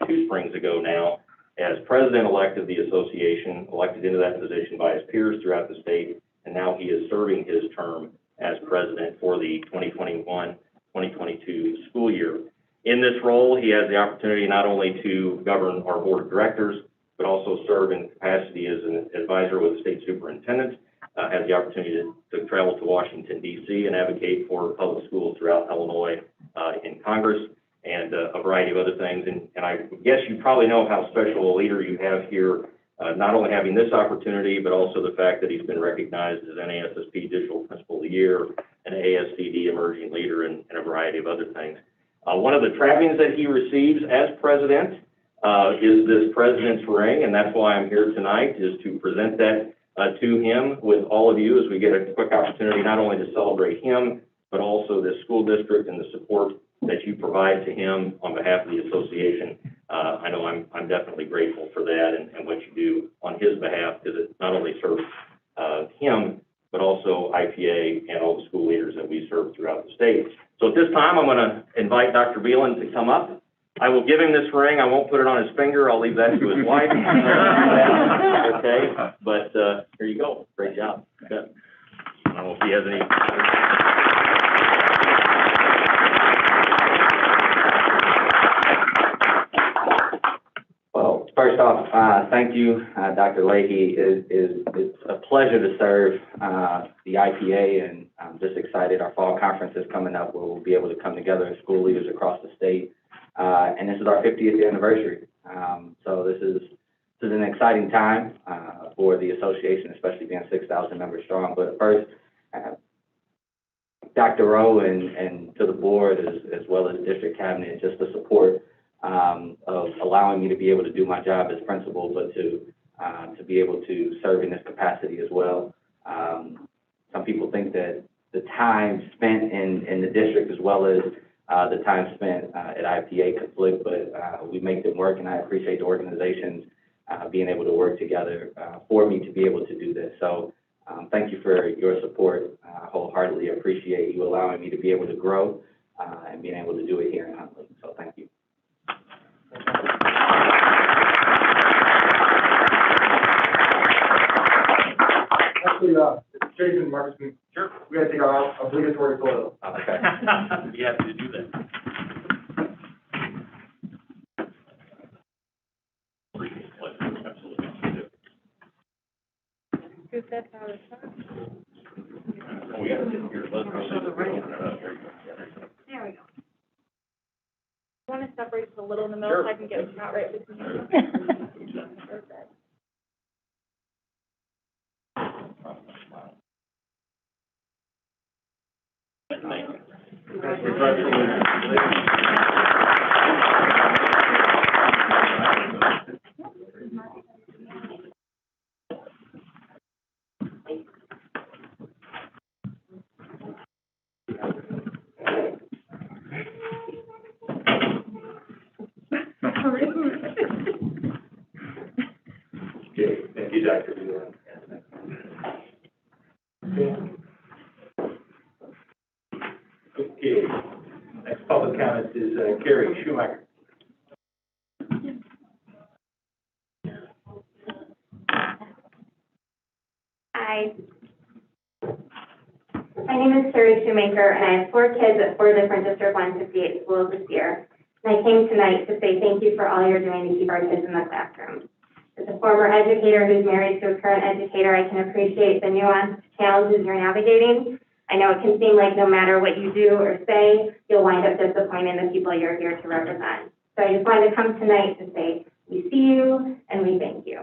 2 springs ago now, as president-elect of the association, elected into that position by his peers throughout the state, and now he is serving his term as president for the 2021-2022 school year. In this role, he has the opportunity not only to govern our board of directors, but also serve in capacity as an advisor with the state superintendent, has the opportunity to travel to Washington, D.C. and advocate for public schools throughout Illinois in Congress, and a variety of other things. And I guess you probably know how special a leader you have here, not only having this opportunity, but also the fact that he's been recognized as NASSP Digital Principal of the Year, an ASCD Emerging Leader, and a variety of other things. One of the trappings that he receives as president is this president's ring, and that's why I'm here tonight, is to present that to him with all of you as we get a quick opportunity not only to celebrate him, but also this school district and the support that you provide to him on behalf of the association. I know I'm definitely grateful for that and what you do on his behalf, because it not only serves him, but also IPA and all the school leaders that we serve throughout the state. So at this time, I'm going to invite Dr. Beelan to come up. I will give him this ring. I won't put it on his finger. I'll leave that to his wife. Okay, but here you go. Great job. Good. I don't know if he has any. Well, first off, thank you, Dr. Leahy. It's a pleasure to serve the IPA, and I'm just excited. Our fall conference is coming up where we'll be able to come together as school leaders across the state. And this is our 50th anniversary. So this is an exciting time for the association, especially being 6,000 members strong. But first, Dr. Rowe and to the board, as well as district cabinet, just the support of allowing me to be able to do my job as principal, but to be able to serve in this capacity as well. Some people think that the time spent in the district, as well as the time spent at IPA, conflict, but we make them work, and I appreciate the organizations being able to work together for me to be able to do this. So thank you for your support. I wholeheartedly appreciate you allowing me to be able to grow and being able to do it here in Huntley. So thank you.
Jason, Marcus, sure, we gotta take our obligatory photo.
Okay. You have to do that.
Who said how to start?
Oh, we gotta sit here. Let's go.
There we go. Want to separate a little in the middle so I can get a shot right between you? Perfect.
Okay, thank you, Dr. Okay, next public comment is Carrie Schumacher.
Hi. My name is Carrie Shoemaker, and I have 4 kids at 4 different District 158 schools this year. And I came tonight to say thank you for all you're doing to keep our kids in the classroom. As a former educator who's married to a current educator, I can appreciate the nuanced challenges you're navigating. I know it can seem like no matter what you do or say, you'll wind up disappointing the people you're here to represent. So I just wanted to come tonight to say we see you and we thank you.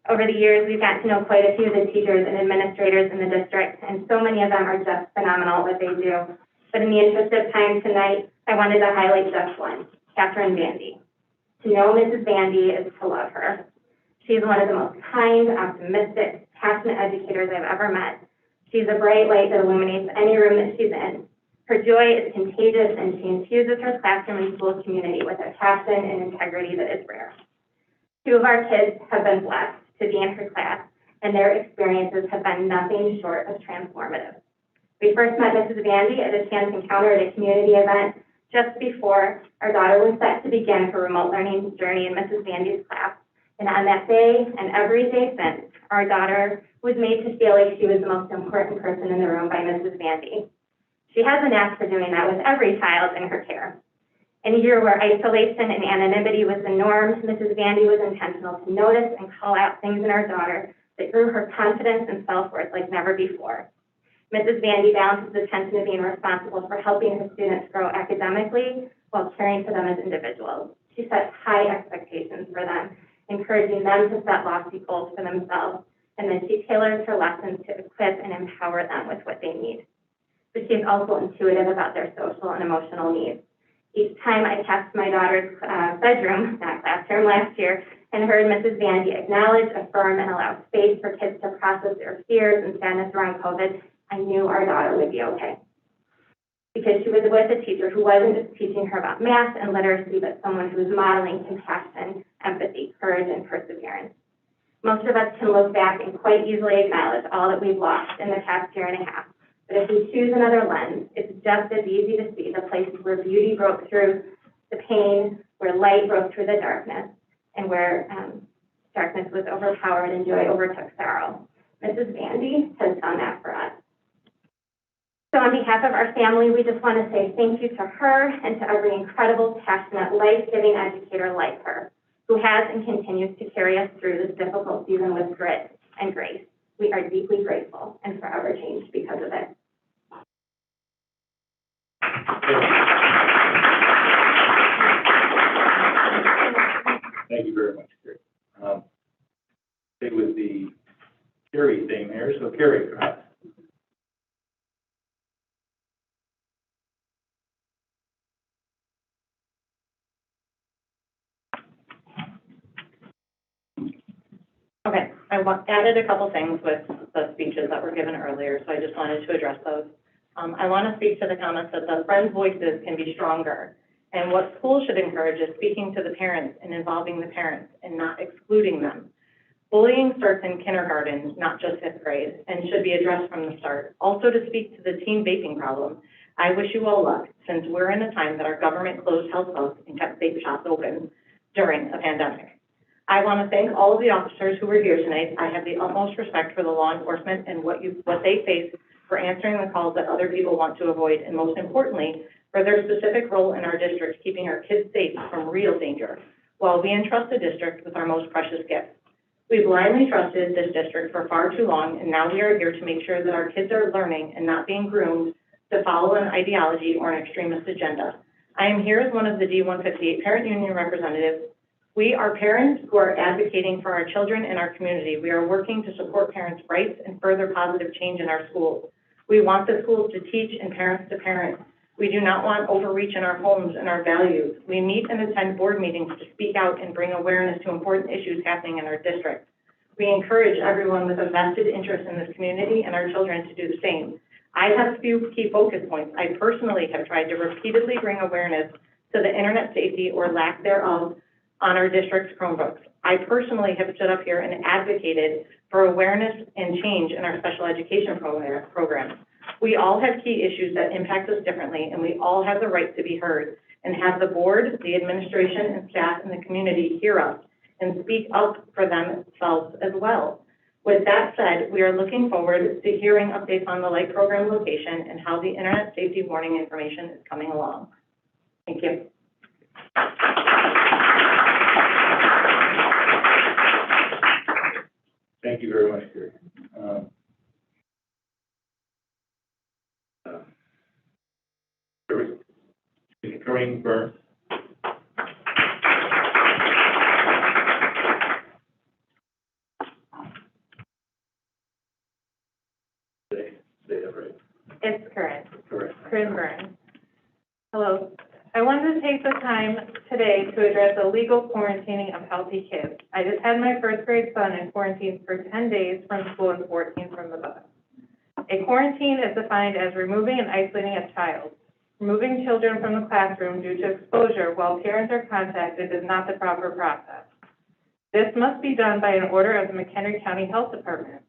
Over the years, we've gotten to know quite a few of the teachers and administrators in the district, and so many of them are just phenomenal at what they do. But in the interest of time tonight, I wanted to highlight just one, Catherine Vandy. To know Mrs. Vandy is to love her. She's one of the most kind, optimistic, passionate educators I've ever met. She's a bright light that illuminates any room that she's in. Her joy is contagious, and she infuses her classroom and school community with a passion and integrity that is rare. 2 of our kids have been blessed to be in her class, and their experiences have been nothing short of transformative. We first met Mrs. Vandy at a chance encounter at a community event just before our daughter was set to begin her remote learning journey in Mrs. Vandy's class. And on that day, and every day since, our daughter was made to feel like she was the most important person in the room by Mrs. Vandy. She has a knack for doing that with every child in her care. In a year where isolation and anonymity was the norm, Mrs. Vandy was intentional to notice and call out things in our daughter that grew her confidence and self-worth like never before. Mrs. Vandy balances the tension of being responsible for helping her students grow academically while caring for them as individuals. She sets high expectations for them, encouraging them to set lofty goals for themselves, and then she tailors her lessons to equip and empower them with what they need. But she is also intuitive about their social and emotional needs. Each time I passed my daughter's bedroom, not classroom, last year, and heard Mrs. Vandy acknowledge, affirm, and allow space for kids to process their fears and sadness around COVID, I knew our daughter would be okay. Because she was with a teacher who wasn't just teaching her about math and literacy, but someone who was modeling compassion, empathy, courage, and perseverance. Most of us can look back and quite easily acknowledge all that we've lost in the past year and a half. But if we choose another lens, it's just as easy to see the places where beauty broke through the pain, where light broke through the darkness, and where darkness was overpowered and joy overtook sorrow. Mrs. Vandy has done that for us. So on behalf of our family, we just want to say thank you to her and to every incredible, passionate, life-giving educator like her, who has and continues to carry us through this difficult season with grit and grace. We are deeply grateful and forever changed because of it.
Thank you very much, Carrie. Stay with the Carrie theme here. So Carrie,
Okay, I added a couple things with the speeches that were given earlier, so I just wanted to address those. I want to speak to the comments that the friends' voices can be stronger, and what schools should encourage is speaking to the parents and involving the parents and not excluding them. Bullying starts in kindergarten, not just 5th grade, and should be addressed from the start. Also, to speak to the teen vaping problem, I wish you all luck, since we're in a time that our government closed health clubs and kept vape shops open during a pandemic. I want to thank all of the officers who were here tonight. I have the utmost respect for the law enforcement and what they face for answering the calls that other people want to avoid, and most importantly, for their specific role in our district, keeping our kids safe from real danger, while we entrust the district with our most precious gift. We blindly trusted this district for far too long, and now we are here to make sure that our kids are learning and not being groomed to follow an ideology or an extremist agenda. I am here as one of the D158 Parent Union representatives. We are parents who are advocating for our children and our community. We are working to support parents' rights and further positive change in our schools. We want the schools to teach and parents to parent. We do not want overreach in our homes and our values. We meet and attend board meetings to speak out and bring awareness to important issues happening in our district. We encourage everyone with a vested interest in this community and our children to do the same. I have a few key focus points. I personally have tried to repeatedly bring awareness to the internet safety or lack thereof on our district's Chromebooks. I personally have stood up here and advocated for awareness and change in our special education programs. We all have key issues that impact us differently, and we all have the right to be heard and have the board, the administration, and staff in the community hear us and speak up for themselves as well. With that said, we are looking forward to hearing updates on the light program location and how the internet safety warning information is coming along. Thank you.
Thank you very much, Gary. Corinne Burns. Say that right.
It's correct.
Correct.
Corinne Burns. Hello. I wanted to take the time today to address the legal quarantining of healthy kids. I just had my first grade son in quarantine for 10 days from school and 14 from the bus. A quarantine is defined as removing and isolating a child. Removing children from the classroom due to exposure while parents are contacted is not the proper process. This must be done by an order of the McHenry County Health Department.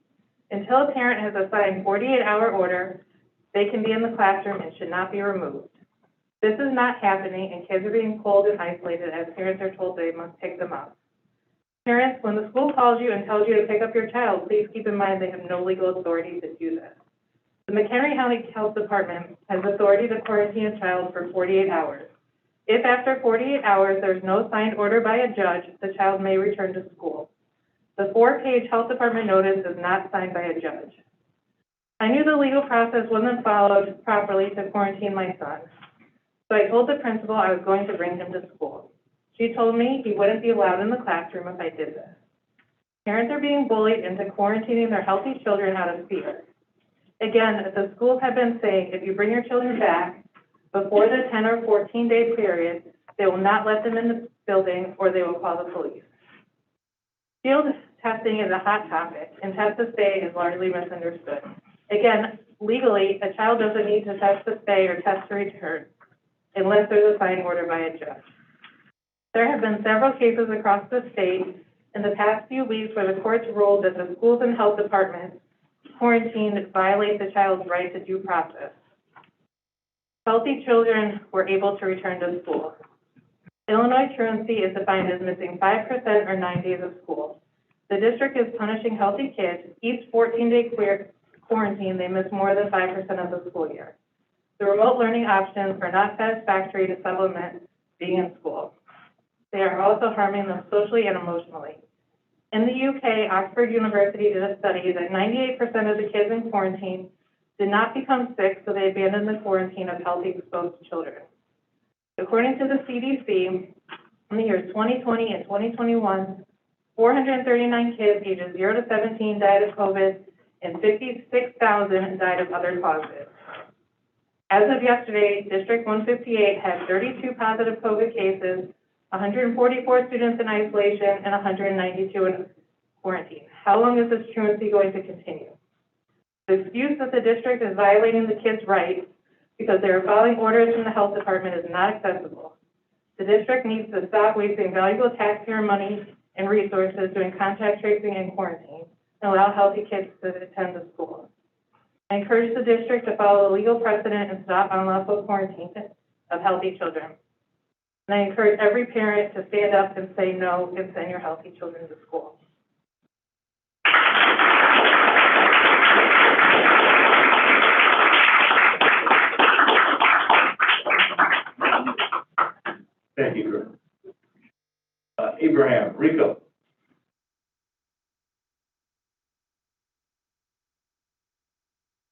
Until a parent has a signed 48-hour order, they can be in the classroom and should not be removed. This is not happening, and kids are being pulled and isolated as parents are told they must pick them up. Parents, when the school calls you and tells you to pick up your child, please keep in mind they have no legal authority to do this. The McHenry County Health Department has authority to quarantine a child for 48 hours. If after 48 hours there's no signed order by a judge, the child may return to school. The 4-page health department notice is not signed by a judge. I knew the legal process wasn't followed properly to quarantine my son, so I told the principal I was going to bring him to school. She told me he wouldn't be allowed in the classroom if I did this. Parents are being bullied into quarantining their healthy children out of fear. Again, the schools have been saying if you bring your children back before the 10 or 14-day period, they will not let them in the building or they will call the police. Field testing is a hot topic, and test to stay is largely misunderstood. Again, legally, a child doesn't need to test to stay or test to return unless there's a signed order by a judge. There have been several cases across the state in the past few weeks where the courts ruled that the schools and health departments quarantine violates the child's right to due process. Healthy children were able to return to school. Illinois truancy is defined as missing 5% or 9 days of school. The district is punishing healthy kids. Each 14-day quarantine, they miss more than 5% of the school year. The remote learning options are not satisfactory to supplement being in school. They are also harming them socially and emotionally. In the UK, Oxford University did a study that 98% of the kids in quarantine did not become sick, so they abandoned the quarantine of healthy exposed children. According to the CDC, in the years 2020 and 2021, 439 kids ages 0 to 17 died of COVID, and 56,000 died of other causes. As of yesterday, District 158 had 32 positive COVID cases, 144 students in isolation, and 192 in quarantine. How long is this truancy going to continue? The excuse that the district is violating the kids' rights because they are following orders from the health department is not acceptable. The district needs to stop wasting valuable taxpayer money and resources doing contact tracing and quarantine and allow healthy kids to attend the school. I encourage the district to follow the legal precedent and stop unlawful quarantine of healthy children.
And I encourage every parent to stand up and say no and send your healthy children to school.
Thank you, Drew. Abraham, Rico.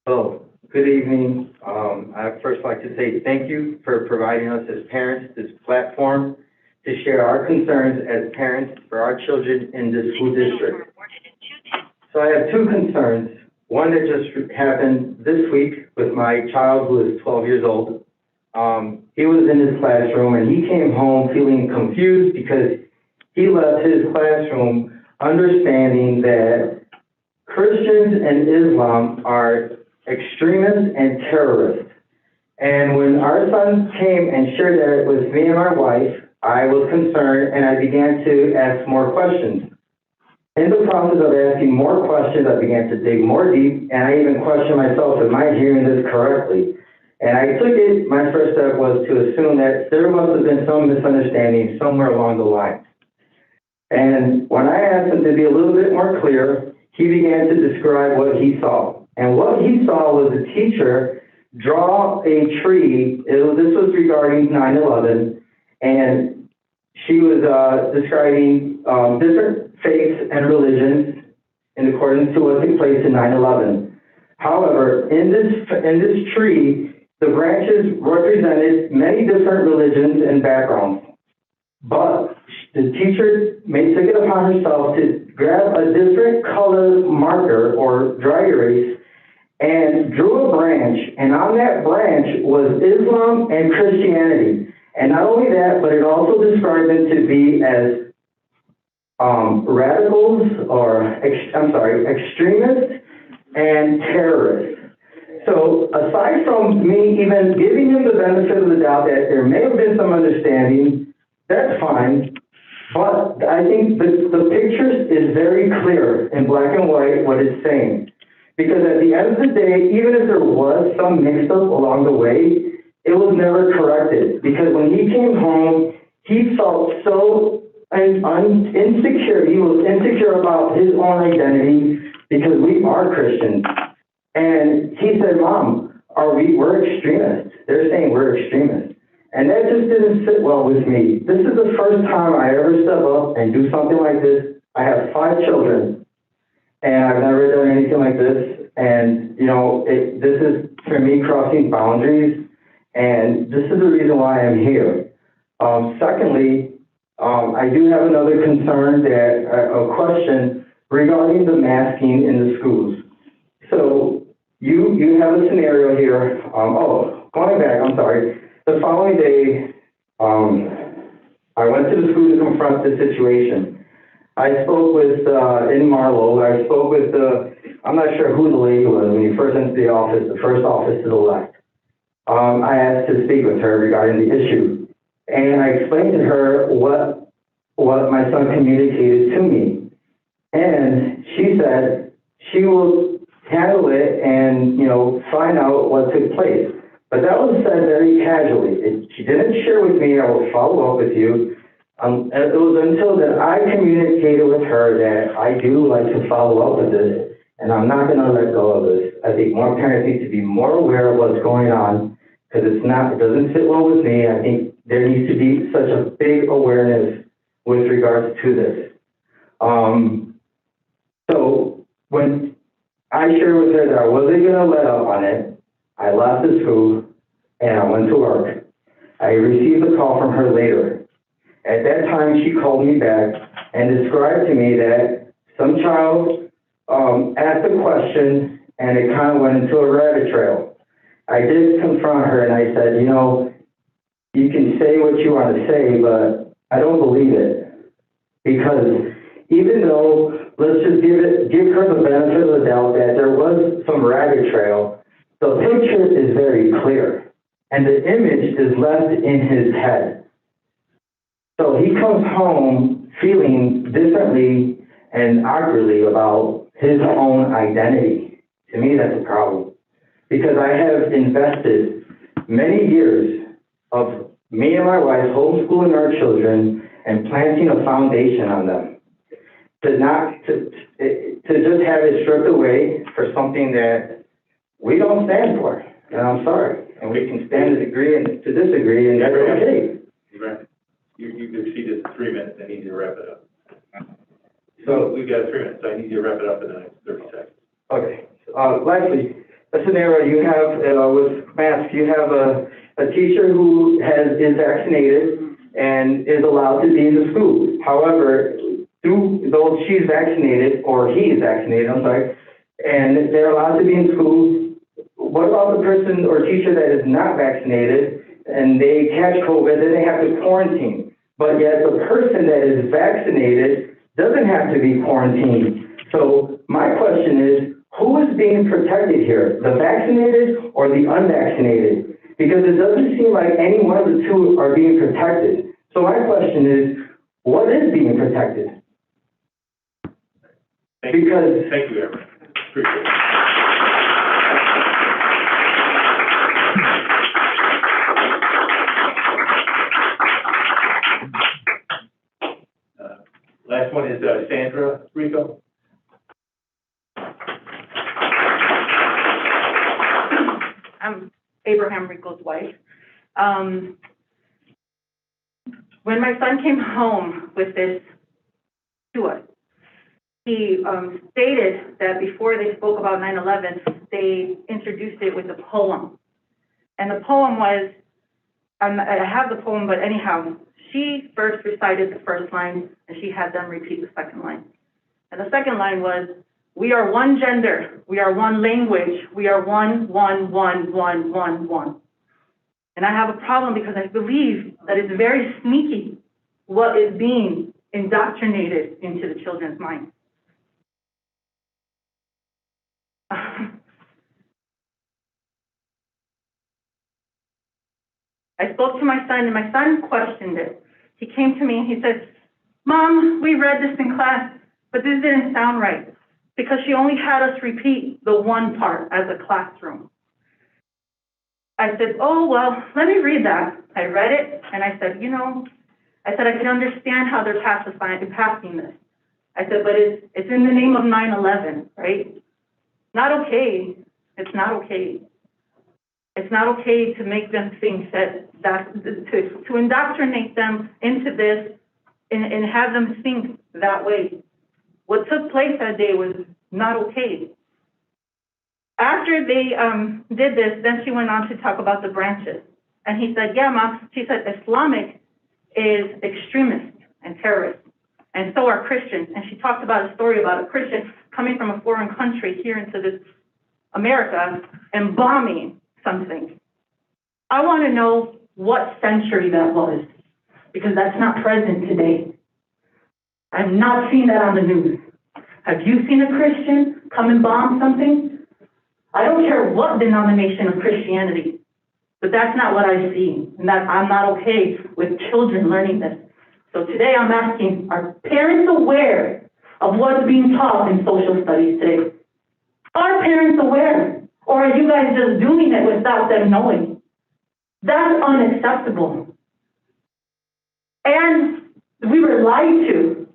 Hello, good evening. I'd first like to say thank you for providing us as parents this platform to share our concerns as parents for our children in the school district. So I have two concerns. One that just happened this week with my child who is 12 years old. He was in his classroom and he came home feeling confused because he left his classroom understanding that Christians and Islam are extremists and terrorists. And when our son came and shared that with me and my wife, I was concerned and I began to ask more questions. In the process of asking more questions, I began to dig more deep, and I even questioned myself, am I hearing this correctly? And I took it, my first step was to assume that there must have been some misunderstanding somewhere along the line. And when I asked him to be a little bit more clear, he began to describe what he saw. And what he saw was a teacher draw a tree. This was regarding 9/11, and she was describing different faiths and religions in accordance to what took place in 9/11. However, in this tree, the branches represented many different religions and backgrounds. But the teacher took it upon herself to grab a different color marker or dry erase and drew a branch, and on that branch was Islam and Christianity. And not only that, but it also described them to be as radicals, or, extremists and terrorists. So aside from me even giving him the benefit of the doubt that there may have been some understanding, that's fine. But I think the picture is very clear in black and white what it's saying. Because at the end of the day, even if there was some mix-up along the way, it was never corrected. Because when he came home, he felt so insecure. He was insecure about his own identity because we are Christians. And he said, Mom, we're extremists. They're saying we're extremists. And that just didn't sit well with me. This is the first time I ever step up and do something like this. I have 5 children, and I've never done anything like this. And, this is, for me, crossing boundaries, and this is the reason why I'm here. Secondly, I do have another concern, a question regarding the masking in the schools. So you have a scenario here. Going back, I'm sorry. The following day, I went to the school to confront the situation. I spoke with, in Marlow, I'm not sure who the lady was when you first entered the office, the first office to the left. I asked to speak with her regarding the issue. And I explained to her what my son communicated to me. And she said she will handle it and, find out what took place. But that was said very casually. She didn't share with me, I will follow up with you. And it was until that I communicated with her that I do like to follow up with this, and I'm not going to let go of this. I think more parents need to be more aware of what's going on, because it doesn't sit well with me. I think there needs to be such a big awareness with regards to this. So when I shared with her that I wasn't going to let up on it, I left the school and I went to work. I received a call from her later. At that time, she called me back and described to me that some child asked a question and it kind of went into a rabbit trail. I did confront her and I said, you can say what you want to say, but I don't believe it. Because even though, let's just give her the benefit of the doubt that there was some rabbit trail, the picture is very clear, and the image is left in his head. So he comes home feeling differently and awkwardly about his own identity. To me, that's a problem. Because I have invested many years of me and my wife homeschooling our children and planting a foundation on them. To just have it stripped away for something that we don't stand for, and I'm sorry. And we can stand to agree and to disagree, and that's okay.
You've exceeded 3 minutes, I need you to wrap it up.
So,
We've got 3 minutes, so I need you to wrap it up in the next 30 seconds.
okay. Lastly, a scenario you have with masks, you have a teacher who is vaccinated and is allowed to be in the school. However, though she's vaccinated, or he is vaccinated, I'm sorry, and they're allowed to be in school, what about the person or teacher that is not vaccinated and they catch COVID, then they have to quarantine? But yet the person that is vaccinated doesn't have to be quarantined. So my question is, who is being protected here, the vaccinated or the unvaccinated? Because it doesn't seem like any one of the two are being protected. So my question is, what is being protected?
Thank you, Everett. Appreciate it. Last one is Sandra Rico.
I'm Abraham Rico's wife. When my son came home with this to us, he stated that before they spoke about 9/11, they introduced it with a poem. And the poem was, I have the poem, but anyhow, she first recited the first line, and she had them repeat the second line. And the second line was, we are one gender, we are one language, we are one. And I have a problem because I believe that it's very sneaky what is being indoctrinated into the children's minds. I spoke to my son, and my son questioned it. He came to me and he said, Mom, we read this in class, but this didn't sound right, because she only had us repeat the one part as a classroom. I said, oh, well, let me read that. I read it, and I said, I can understand how they're passing this. I said, but it's in the name of 9/11, right? Not okay. It's not okay. It's not okay to make them think to indoctrinate them into this and have them think that way. What took place that day was not okay. After they did this, then she went on to talk about the branches. And he said, yeah, Mom, she said, Islamic is extremist and terrorist, and so are Christians. And she talked about a story about a Christian coming from a foreign country here into this America and bombing something. I want to know what century that was, because that's not present today. I've not seen that on the news. Have you seen a Christian come and bomb something? I don't care what denomination of Christianity, but that's not what I see, and that I'm not okay with children learning this. So today I'm asking, are parents aware of what's being taught in social studies today? Are parents aware, or are you guys just doing it without them knowing? That's unacceptable. And we were lied to.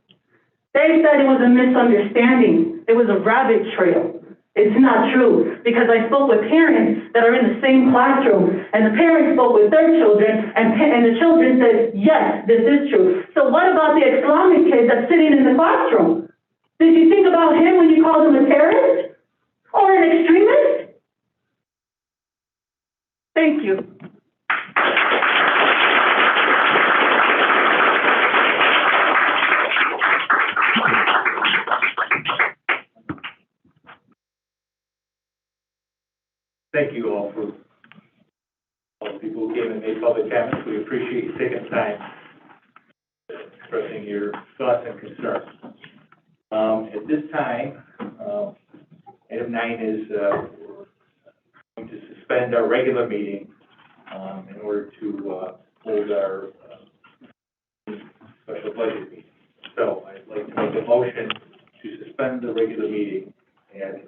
They said it was a misunderstanding. It was a rabbit trail. It's not true, because I spoke with parents that are in the same classroom, and the parents spoke with their children, and the children said, yes, this is true. So what about the Islamic kid that's sitting in the classroom? Did you think about him when you called him a terrorist or an extremist? Thank you.
Thank you all for all the people who came and made public comments. We appreciate you taking the time expressing your thoughts and concerns. At this time, item 9 is going to suspend our regular meeting in order to hold our special budget meeting. So I'd like to make a motion to suspend the regular meeting at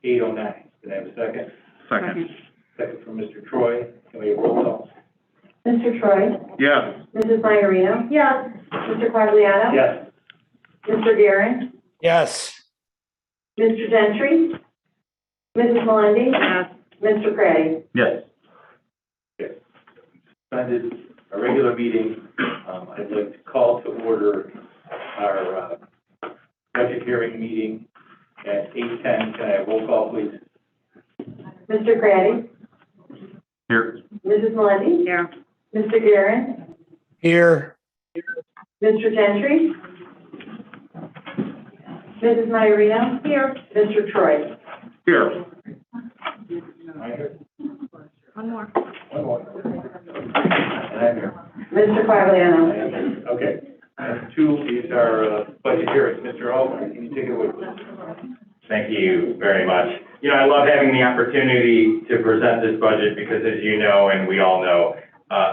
8:09. Can I have a second?
Second.
Second from Mr. Troy. Can we have roll call?
Mr. Troy?
Yes.
Mrs. Iarino? Yes. Mr. Quagliano?
Yes.
Mr. Guerin?
Yes.
Mr. Gentry? Mrs. Melendi?
Yes.
Mr. Craddy?
Yes.
Suspended a regular meeting. I'd like to call to order our budget hearing meeting at 8:10. Can I have roll call, please?
Mr. Craddy?
Here.
Mrs. Melendi?
Here.
Mr. Guerin?
Here.
Mr. Gentry? Mrs. Iarino? Here. Mr. Troy?
Here.
One more.
One more. And I'm here.
Mr. Quagliano?
Okay. Two is our budget hearings. Mr. Albright, can you take it away, please?
Thank you very much. You know, I love having the opportunity to present this budget because, as you know, and we all know,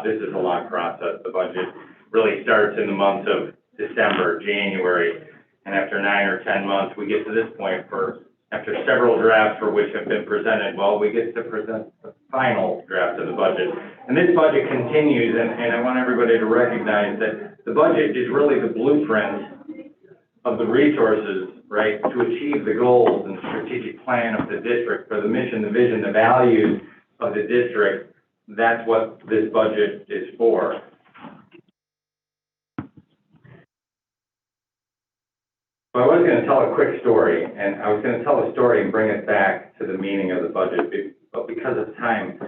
this is a long process. The budget really starts in the months of December, January, and after 9 or 10 months, we get to this point after several drafts for which have been presented, well, we get to present the final draft of the budget. And this budget continues, and I want everybody to recognize that the budget is really the blueprint of the resources, right, to achieve the goals and strategic plan of the district for the mission, the vision, the values of the district. That's what this budget is for. So I was going to tell a quick story, and I was going to tell a story and bring it back to the meaning of the budget, but because of time,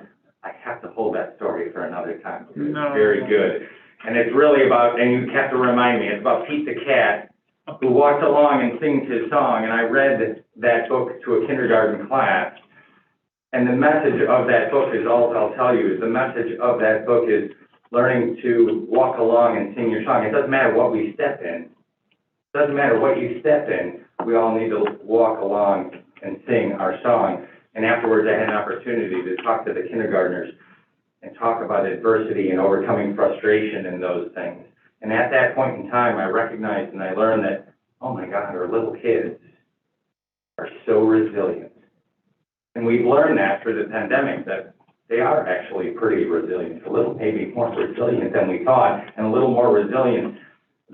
I have to hold that story for another time. It's very good. And it's really about, and you have to remind me, it's about Pete the cat, who walked along and sings his song, and I read that book to a kindergarten class, and the message of that book is, all I'll tell you, is the message of that book is learning to walk along and sing your song. It doesn't matter what we step in. It doesn't matter what you step in, we all need to walk along and sing our song. And afterwards, I had an opportunity to talk to the kindergartners and talk about adversity and overcoming frustration and those things. And at that point in time, I recognized and I learned that, oh my God, our little kids are so resilient. And we've learned that through the pandemic, that they are actually pretty resilient, a little maybe more resilient than we thought, and a little more resilient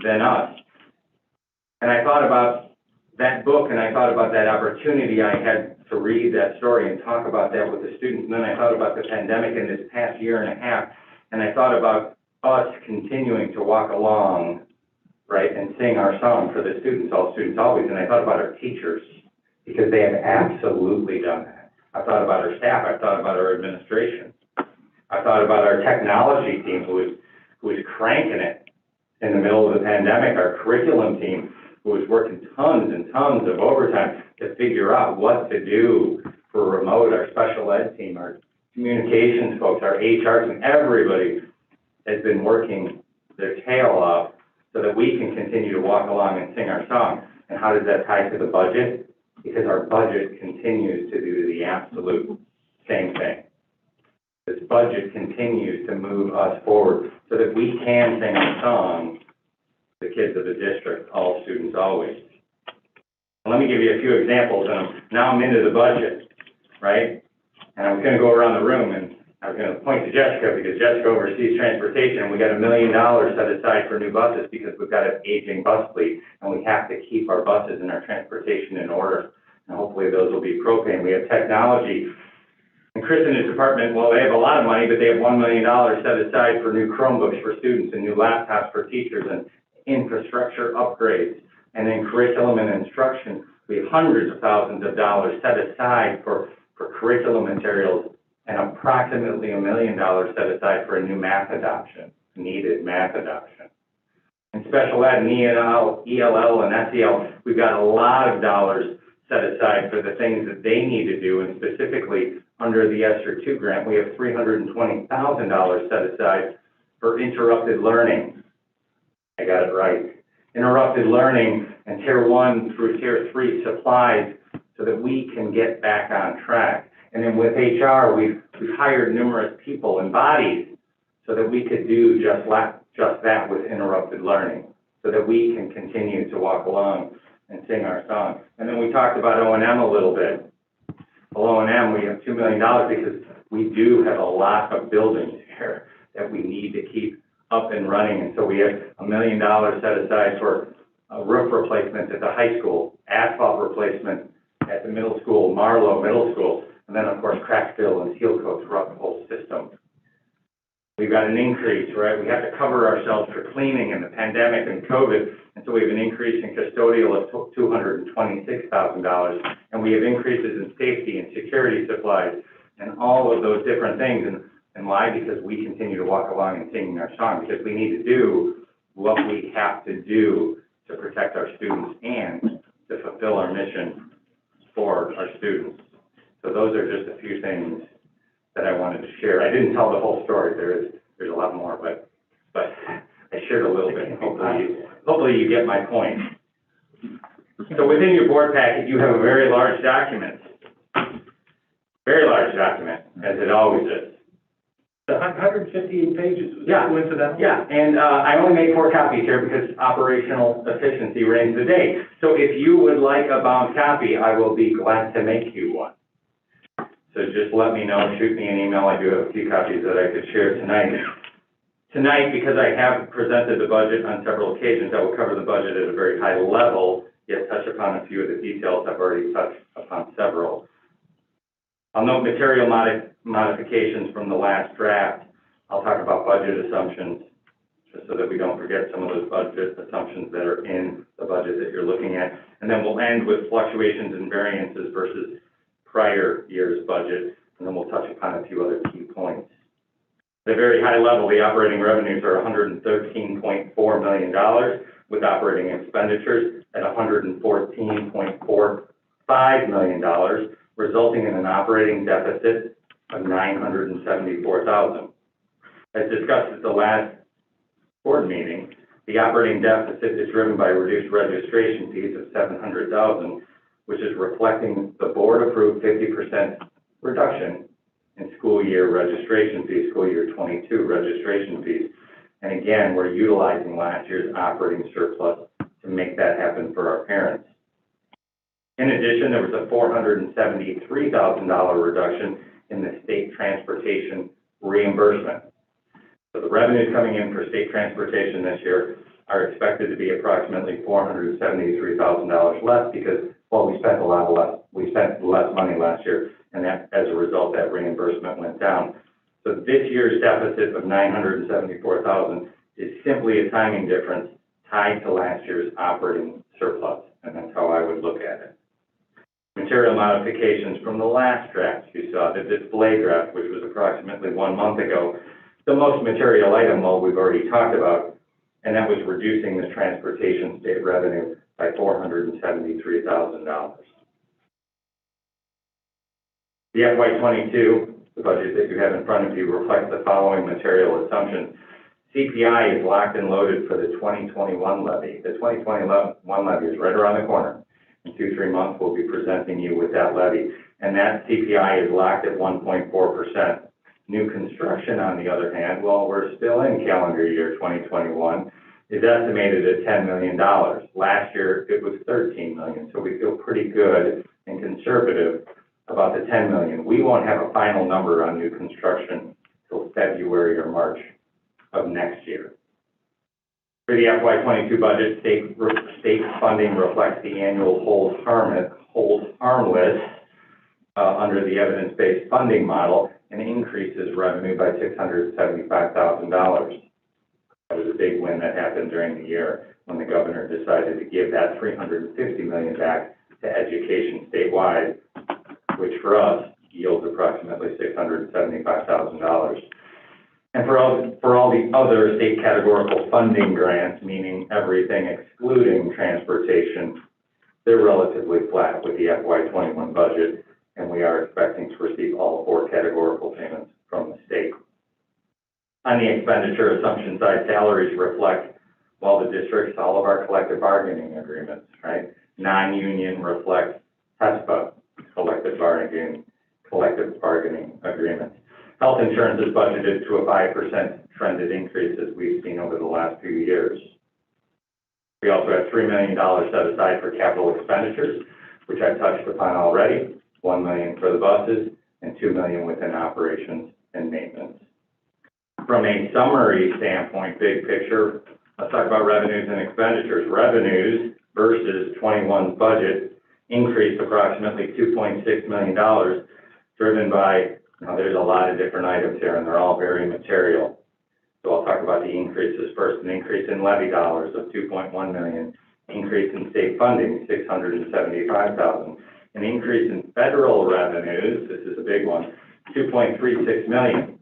than us. And I thought about that book, and I thought about that opportunity I had to read that story and talk about that with the students. And then I thought about the pandemic in this past year and a half, and I thought about us continuing to walk along, right, and sing our song for the students, all students always. And I thought about our teachers, because they have absolutely done that. I thought about our staff. I thought about our administration. I thought about our technology team, who was cranking it in the middle of the pandemic, our curriculum team, who was working tons and tons of overtime to figure out what to do for remote, our special ed team, our communications folks, our HR team, everybody has been working their tail off so that we can continue to walk along and sing our song. And how does that tie to the budget? Because our budget continues to do the absolute same thing. This budget continues to move us forward so that we can sing our song, the kids of the district, all students always. And let me give you a few examples, and now I'm into the budget, right? And I was going to go around the room, and I was going to point to Jessica, because Jessica oversees transportation, and we got $1 million set aside for new buses because we've got an aging bus fleet, and we have to keep our buses and our transportation in order. And hopefully those will be propane. We have technology. And Chris and his department, well, they have a lot of money, but they have $1 million set aside for new Chromebooks for students and new laptops for teachers and infrastructure upgrades. And then curriculum and instruction, we have hundreds of thousands of dollars set aside for curriculum materials, and approximately $1 million set aside for a new math adoption, needed math adoption. In special ed and ELL and SEL, we've got a lot of dollars set aside for the things that they need to do, and specifically under the ESSER 2 grant, we have $320,000 set aside for interrupted learning. I got it right. Interrupted learning and Tier 1 through Tier 3 supplies so that we can get back on track. And then with HR, we've hired numerous people and bodies so that we could do just that with interrupted learning, so that we can continue to walk along and sing our song. And then we talked about O&M a little bit. Well, O&M, we have $2 million because we do have a lot of buildings here
that we need to keep up and running. And so we have $1 million set aside for roof replacement at the high school, asphalt replacement at the middle school, Marlowe Middle School, and then, of course, crack fill and seal coat throughout the whole system. We've got an increase, right? We have to cover ourselves for cleaning and the pandemic and COVID, and so we have an increase in custodial of $226,000, and we have increases in safety and security supplies and all of those different things. And why? Because we continue to walk along and singing our song, because we need to do what we have to do to protect our students and to fulfill our mission for our students. So those are just a few things that I wanted to share. I didn't tell the whole story. There's a lot more, but I shared a little bit. Hopefully you get my point. So within your board packet, you have a very large document. Very large document, as it always is.
158 pages, was
Yeah.
that coincidental?
Yeah, and I only made 4 copies here because operational efficiency reigns the day. So if you would like a bound copy, I will be glad to make you one. So just let me know, shoot me an email. I do have a few copies that I could share tonight. Tonight, because I have presented the budget on several occasions, I will cover the budget at a very high level, yet touch upon a few of the details. I've already touched upon several. I'll note material modifications from the last draft. I'll talk about budget assumptions, just so that we don't forget some of those budget assumptions that are in the budget that you're looking at. And then we'll end with fluctuations and variances versus prior year's budget, and then we'll touch upon a few other key points. At a very high level, the operating revenues are $113.4 million, with operating expenditures at $114.45 million, resulting in an operating deficit of $974,000. As discussed at the last board meeting, the operating deficit is driven by reduced registration fees of $700,000, which is reflecting the board-approved 50% reduction in school year registration fees, school year 22 registration fees. And again, we're utilizing last year's operating surplus to make that happen for our parents. In addition, there was a $473,000 reduction in the state transportation reimbursement. So the revenues coming in for state transportation this year are expected to be approximately $473,000 less because, well, we spent less money last year, and that, as a result, that reimbursement went down. So this year's deficit of $974,000 is simply a timing difference tied to last year's operating surplus, and that's how I would look at it. Material modifications from the last draft you saw, the display draft, which was approximately 1 month ago. The most material item, well, we've already talked about, and that was reducing the transportation state revenue by $473,000. The FY22, the budget that you have in front of you, reflects the following material assumptions. CPI is locked and loaded for the 2021 levy. The 2021 levy is right around the corner. In 2-3 months, we'll be presenting you with that levy. And that CPI is locked at 1.4%. New construction, on the other hand, well, we're still in calendar year 2021, is estimated at $10 million. Last year, it was $13 million, so we feel pretty good and conservative about the $10 million. We won't have a final number on new construction until February or March of next year. For the FY22 budget, state funding reflects the annual hold harmless under the evidence-based funding model and increases revenue by $675,000. That was a big win that happened during the year when the governor decided to give that $350 million back to education statewide, which for us yields approximately $675,000. And for all the other state categorical funding grants, meaning everything excluding transportation, they're relatively flat with the FY21 budget, and we are expecting to receive all 4 categorical payments from the state. On the expenditure assumption side, salaries reflect, well, the district's all of our collective bargaining agreements, right? Non-union reflects TESPA, collective bargaining agreements. Health insurance is budgeted to a 5% trended increase as we've seen over the last few years. We also have $3 million set aside for capital expenditures, which I've touched upon already, $1 million for the buses, and $2 million within operations and maintenance.
From a summary standpoint, big picture, let's talk about revenues and expenditures. Revenues versus 21's budget increased approximately $2.6 million, driven by, now there's a lot of different items here, and they're all very material. So I'll talk about the increases first. An increase in levy dollars of $2.1 million, increase in state funding, $675,000, an increase in federal revenues, this is a big one, $2.36 million.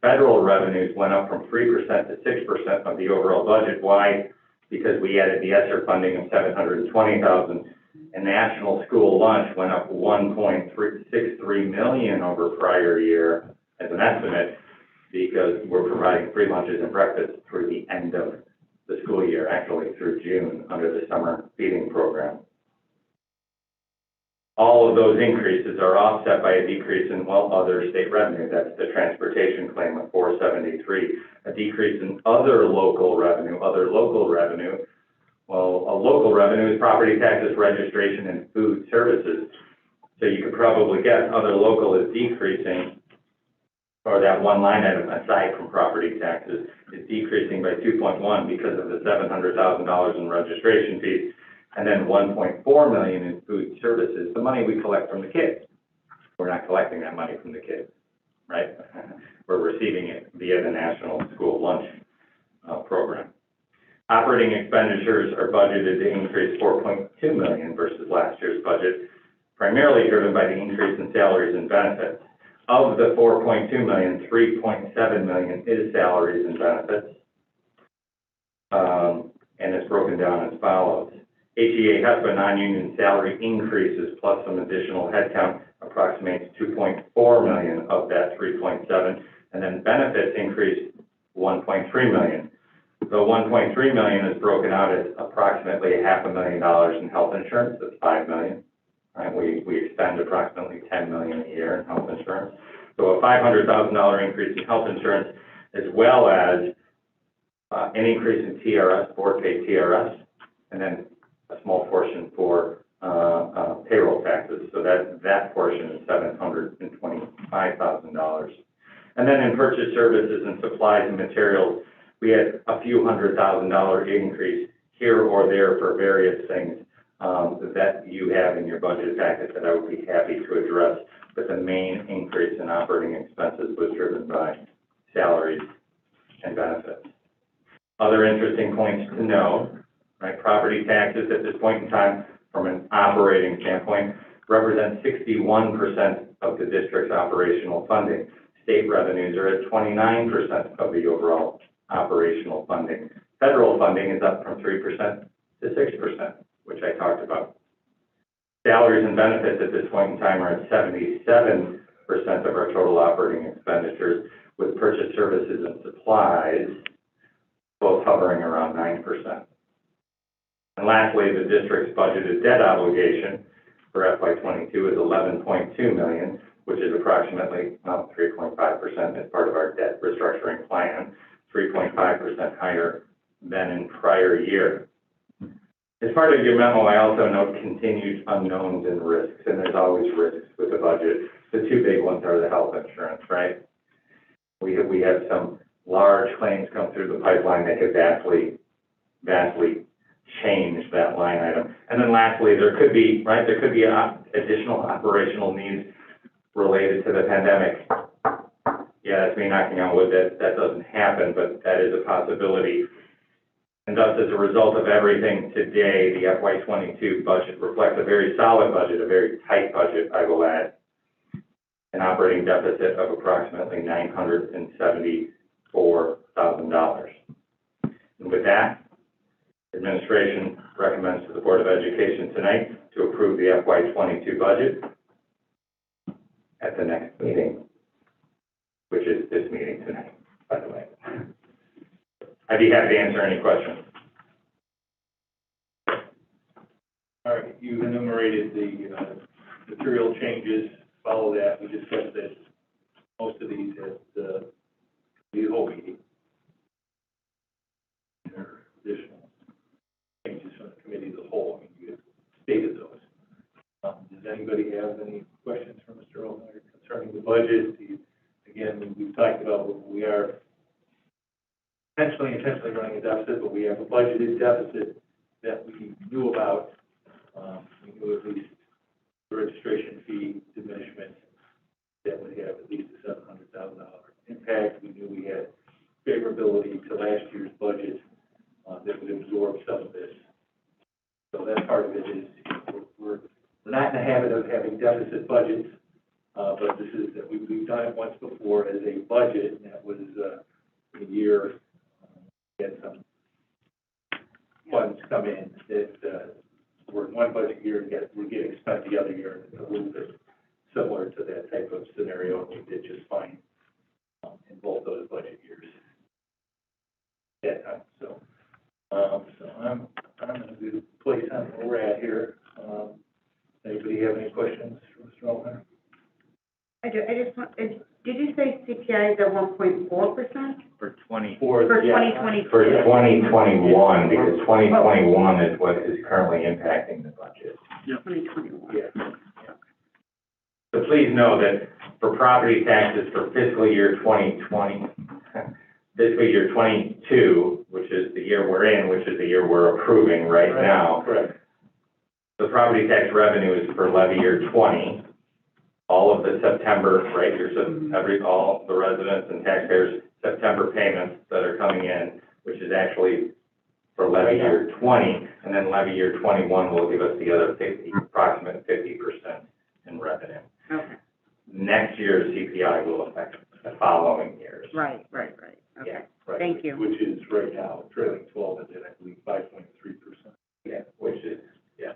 Federal revenues went up from 3% to 6% of the overall budget. Why? Because we added the ESSER funding of $720,000, and national school lunch went up $1.63 million over prior year as an estimate, because we're providing free lunches and breakfast through the end of the school year, actually through June, under the summer feeding program. All of those increases are offset by a decrease in, well, other state revenue. That's the transportation claim of $473. A decrease in other local revenue. Well, a local revenue is property taxes, registration, and food services. So you could probably guess other local is decreasing, or that one line item aside from property taxes is decreasing by 2.1 because of the $700,000 in registration fees, and then 1.4 million in food services, the money we collect from the kids. We're not collecting that money from the kids, right? We're receiving it via the National School Lunch program. Operating expenditures are budgeted to increase $4.2 million versus last year's budget, primarily driven by the increase in salaries and benefits. Of the $4.2 million, $3.7 million is salaries and benefits, and it's broken down as follows. HEA HESPA non-union salary increases plus some additional headcount approximates $2.4 million of that $3.7, and then benefits increased $1.3 million. The $1.3 million is broken out as approximately $500,000 in health insurance. That's $5 million. Right? We expend approximately $10 million a year in health insurance. So a $500,000 increase in health insurance, as well as an increase in TRS, board paid TRS, and then a small portion for payroll taxes. So that portion is $725,000. And then in purchase services and supplies and materials, we had a few $100,000 increase here or there for various things that you have in your budget packet that I would be happy to address. But the main increase in operating expenses was driven by salaries and benefits. Other interesting points to know, right? Property taxes at this point in time, from an operating standpoint, represent 61% of the district's operational funding. State revenues are at 29% of the overall operational funding. Federal funding is up from 3% to 6%, which I talked about. Salaries and benefits at this point in time are at 77% of our total operating expenditures, with purchase services and supplies both hovering around 9%. And lastly, the district's budgeted debt obligation for FY22 is $11.2 million, which is approximately 3.5% as part of our debt restructuring plan, 3.5% higher than in prior year. As part of your memo, I also note continued unknowns and risks, and there's always risks with the budget. The two big ones are the health insurance, right? We have some large claims come through the pipeline that have vastly changed that line item. And then lastly, there could be additional operational needs related to the pandemic. Yeah, that's me knocking on wood that doesn't happen, but that is a possibility. And thus, as a result of everything today, the FY22 budget reflects a very solid budget, a very tight budget, I will add, an operating deficit of approximately $974,000. And with that, administration recommends to the Board of Education tonight to approve the FY22 budget at the next meeting, which is this meeting tonight, by the way. I'd be happy to answer any questions.
All right, you enumerated the material changes. Follow that. We discussed that most of these at the whole meeting. There are additional changes from the committee as a whole. I mean, you stated those. Does anybody have any questions for Mr. Olmeyer concerning the budget? Again, we've talked about we are intentionally running a deficit, but we have a budgeted deficit that we knew about. We knew at least the registration fee diminishment that would have at least a $700,000 impact. We knew we had favorability to last year's budget that would absorb some of this. So that part of it is, we're not in the habit of having deficit budgets, but this is, that we've done it once before as a budget, and that was a year, had some funds come in that were in one budget year and were getting spent the other year, a little bit similar to that type of scenario, and we did just fine in both those budget years at that time. So I'm in a good place on where we're at here. Anybody have any questions for Mr. Altman?
I just want, did you say CPI is at 1.4%?
For 20.
For 2020?
For 2021, because 2021 is what is currently impacting the budget.
Yep.
2021.
Yeah.
So please know that for property taxes for fiscal year 2020, fiscal year 22, which is the year we're in, which is the year we're approving right now.
Correct.
The property tax revenue is for levy year 20. All of the September, right, all the residents and taxpayers' September payments that are coming in, which is actually for levy year 20, and then levy year 21 will give us the other approximate 50% in revenue.
Okay.
Next year's CPI will affect the following years.
Right. Okay.
Yeah,
Right.
Thank you.
Which is right now, trailing 12 is at, I believe, 5.3%.
Yeah, which is, yeah.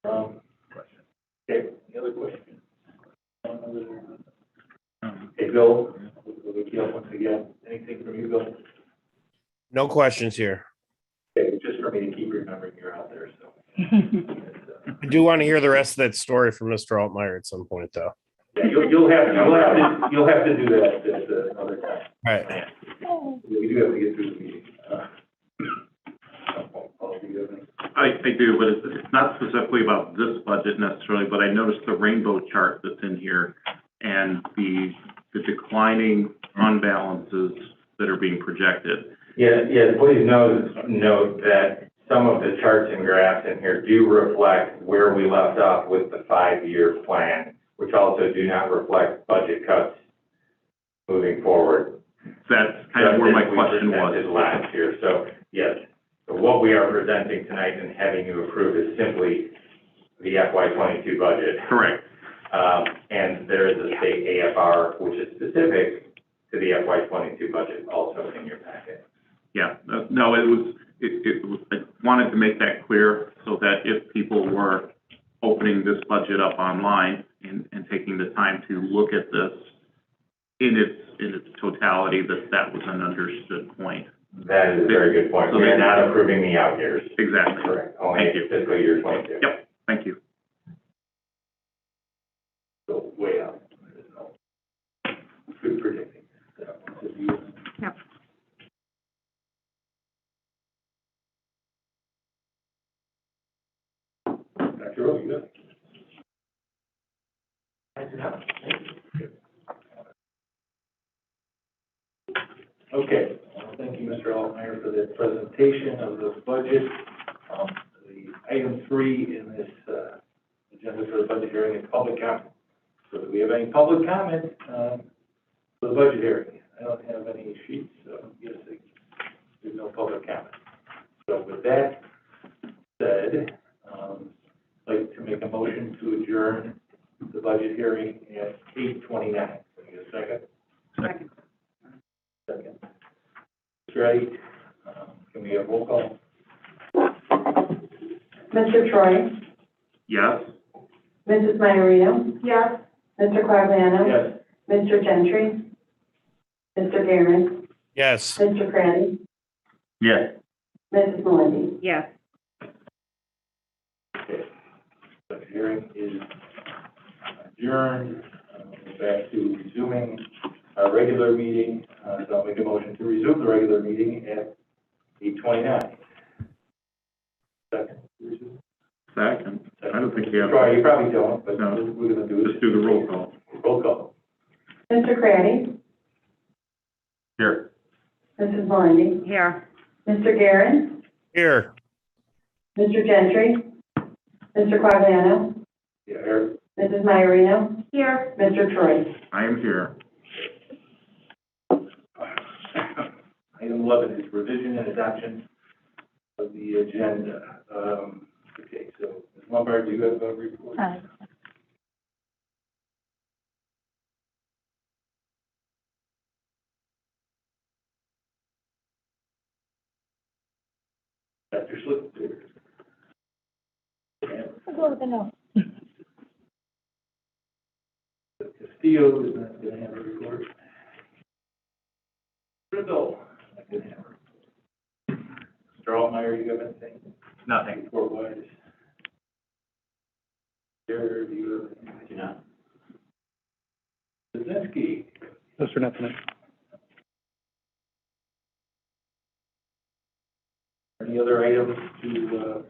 Okay, any other questions? Hey, Bill, we'll look you up once again. Anything from you, Bill?
No questions here.
Okay, just for me to keep remembering you're out there, so.
I do want to hear the rest of that story from Mr. Altmeyer at some point, though.
Yeah, you'll have to do that at another time.
All right.
We do have to get through the meeting. Paul, do you have any?
I do, but it's not specifically about this budget necessarily, but I noticed the rainbow chart that's in here and the declining fund balances that are being projected.
Yeah, please note that some of the charts and graphs in here do reflect where we left off with the 5-year plan, which also do not reflect budget cuts moving forward.
That's kind of where my question was.
Last year, so yes. So what we are presenting tonight and having you approve is simply the FY22 budget.
Correct.
And there is a state AFR, which is specific to the FY22 budget, also in your packet.
Yeah, no, it was, I wanted to make that clear so that if people were opening this budget up online and taking the time to look at this in its totality, that was an understood point.
That is a very good point.
So
We are not approving the out years.
Exactly.
Correct. Only
Thank you.
fiscal year 22.
Yep, thank you.
So way out. Good predicting.
Yep.
Dr. Rowe, you good? Okay, thank you, Mr. Altmeyer, for the presentation of the budget. The item 3 in this agenda for the budget hearing is public comment. So do we have any public comment for the budget hearing? I don't have any sheets, so I'm guessing there's no public comment. So with that said, I'd like to make a motion to adjourn the budget hearing at 8:29. Can I get a second?
Second.
Second. That's right. Can we have roll call?
Mr. Troy?
Yes?
Mrs. Minorino?
Yes.
Mr. Quagliano?
Yes.
Mr. Gentry? Mr. Gammon?
Yes.
Mr. Craddy?
Yes.
Mrs. Malinsky?
Yes.
Okay. The hearing is adjourned. We're back to resuming our regular meeting. So I'll make a motion to resume the regular meeting at 8:29. Second.
Second. I don't think you have.
You probably don't, but
No.
we're going to do it.
Just do the roll call.
Roll call.
Mr. Craddy?
Here.
Mrs. Valenti,
Here.
Mr. Garrett,
Here.
Mr. Gentry, Mr. Quagliano,
Here.
Mrs. Maiorino. Here. Mr. Troy.
I am here.
Item 11 is revision and adoption of the agenda. Okay, so Ms. Lombard, do you have a report? Dr. Schlichter.
I'll go with the no.
Castillo is not going to have a report. Riddle, not going to have a report. Mr. Altmeyer, you have anything?
Nothing.
Report-wise? Jared, do you have anything? I do not. Kaczynski?
No, sir, not tonight.
Any other items to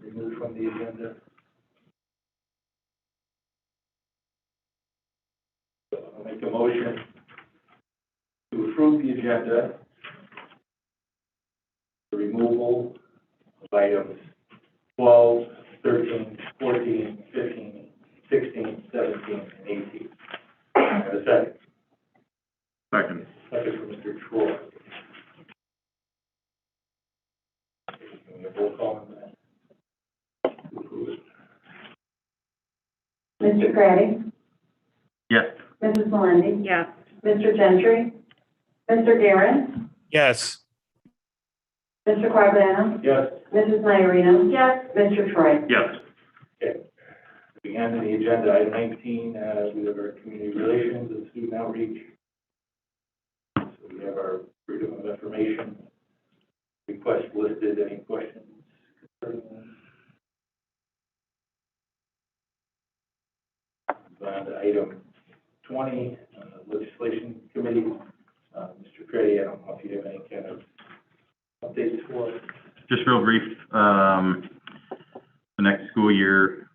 remove from the agenda? So I'll make a motion to approve the agenda, the removal of items 12, 13, 14, 15, 16, 17, and 18. I have a second.
Second.
Second from Mr. Troy. Can we have roll call on that? To approve it.
Mr. Grady,
Yes.
Mrs. Valenti,
Yes.
Mr. Gentry, Mr. Garrett,
Yes.
Mr. Quagliano,
Yes.
Mrs. Maiorino. Yes. Mr. Troy.
Yes.
Okay. Moving on to the agenda, item 19, we have our community relations and student outreach. So we have our freedom of information request listed. Any questions concerning them? Move on to item 20, legislation committee. Mr. Creddy, I don't know if you have any kind of updates for us.
Just real brief, the next school year,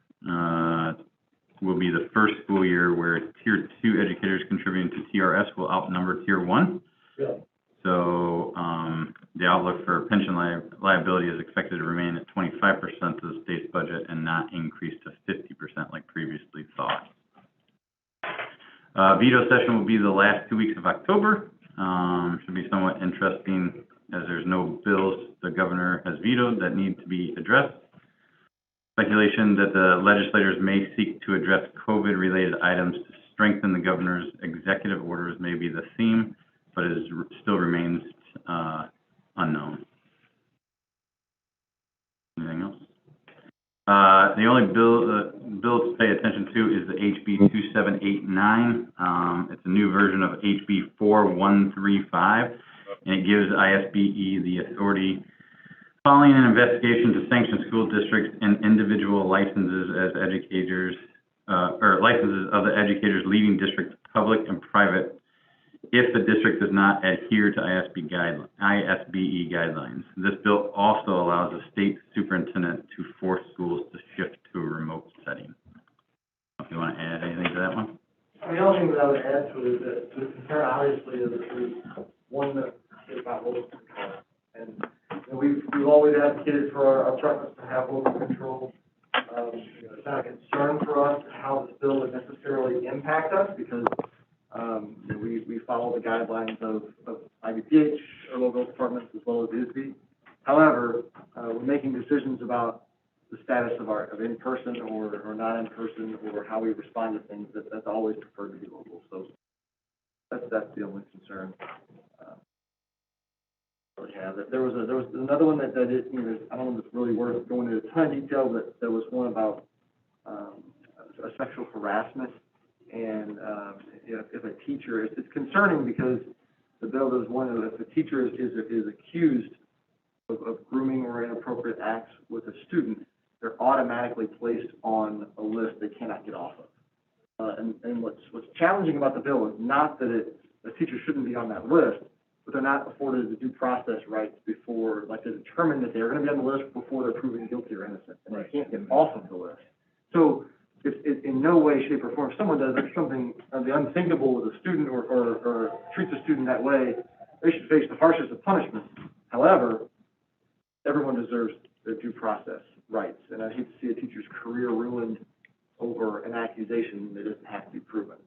will be the first school year where Tier 2 educators contributing to TRS will outnumber Tier 1.
Really?
So, the outlook for pension liability is expected to remain at 25% of the state's budget and not increase to 50% like previously thought. Veto session will be the last 2 weeks of October. Should be somewhat interesting as there's no bills the governor has vetoed that need to be addressed. Speculation that the legislators may seek to address COVID-related items to strengthen the governor's executive orders may be the theme, but it still remains unknown. Anything else? The only bill to pay attention to is the HB 2789. It's a new version of HB 4135, and it gives ISBE the authority following an investigation to sanction school districts and individual licenses as educators, or licenses of the educators leading districts, public and private, if the district does not adhere to ISBE guidelines. This bill also allows the state superintendent to force schools to shift to a remote setting. If you want to add anything to that one?
The only thing that I would add to it is that the concern obviously is one that is about local control. And we've always advocated for our departments to have local control. It's not a concern for us how this bill would necessarily impact us because we follow the guidelines of IBPH, our local departments, as well as ISB. However, we're making decisions about the status of in-person or not in-person or how we respond to things. That's always preferred to be local. So that's the only concern. Yeah, there was another one that it, I don't know if it's really worth going into a ton of detail, but there was one about a sexual harassment. And if a teacher, it's concerning because the bill does one of if a teacher is accused of grooming or inappropriate acts with a student, they're automatically placed on a list they cannot get off of. And what's challenging about the bill is not that a teacher shouldn't be on that list, but they're not afforded the due process rights before, like, to determine that they're going to be on the list before they're proven guilty or innocent, and they can't get off of the list. So if in no way, shape, or form, if someone does something the unthinkable with a student or treats a student that way, they should face the harshest of punishments. However, everyone deserves their due process rights, and I hate to see a teacher's career ruined over an accusation that doesn't have to be proven.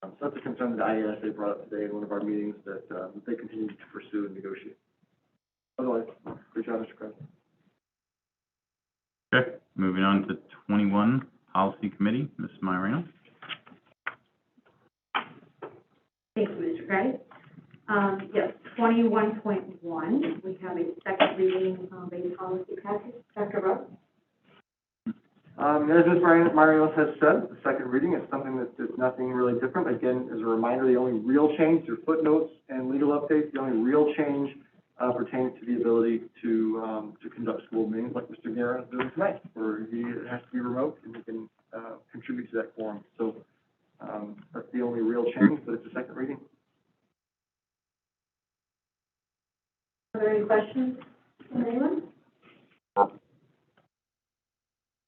So that's a concern that IASA brought up today in one of our meetings that they continue to pursue and negotiate. Otherwise, great job, Mr. President.
Okay, moving on to 21, Policy Committee, Ms. Moreno.
Thank you, Mr. Gray. Yes, 21.1, we have a second reading of a policy package. Dr. Rowe?
As Ms. Marios has said, the second reading is something that's nothing really different. Again, as a reminder, the only real change through footnotes and legal updates, the only real change pertains to the ability to conduct school meetings like Mr. Guerra is doing tonight, where he has to be remote and he can contribute to that quorum. So that's the only real change, but it's a second reading.
Are there any questions from anyone?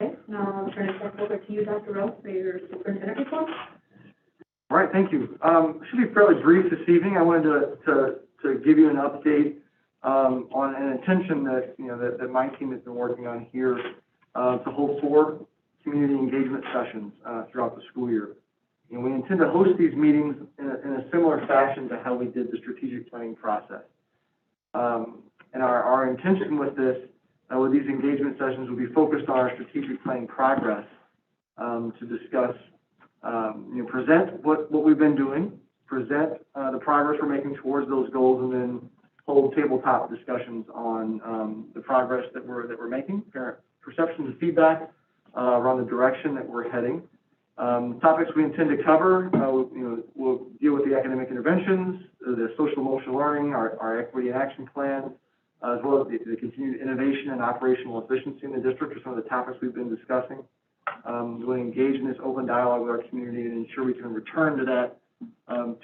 Okay, now I'll turn it back over to you, Dr. Rowe, for your superintendent report.
All right, thank you. Should be fairly brief this evening. I wanted to give you an update on an intention that, that my team has been working on here to hold 4 community engagement sessions throughout the school year. And we intend to host these meetings in a similar fashion to how we did the strategic planning process. And our intention with this, with these engagement sessions, will be focused on our strategic planning progress to discuss, present what we've been doing, present the progress we're making towards those goals, and then hold tabletop discussions on the progress that we're making, parent perceptions and feedback around the direction that we're heading. Topics we intend to cover, we'll deal with the academic interventions, the social emotional learning, our equity and action plan, as well as the continued innovation and operational efficiency in the district are some of the topics we've been discussing. We'll engage in this open dialogue with our community and ensure we can return to that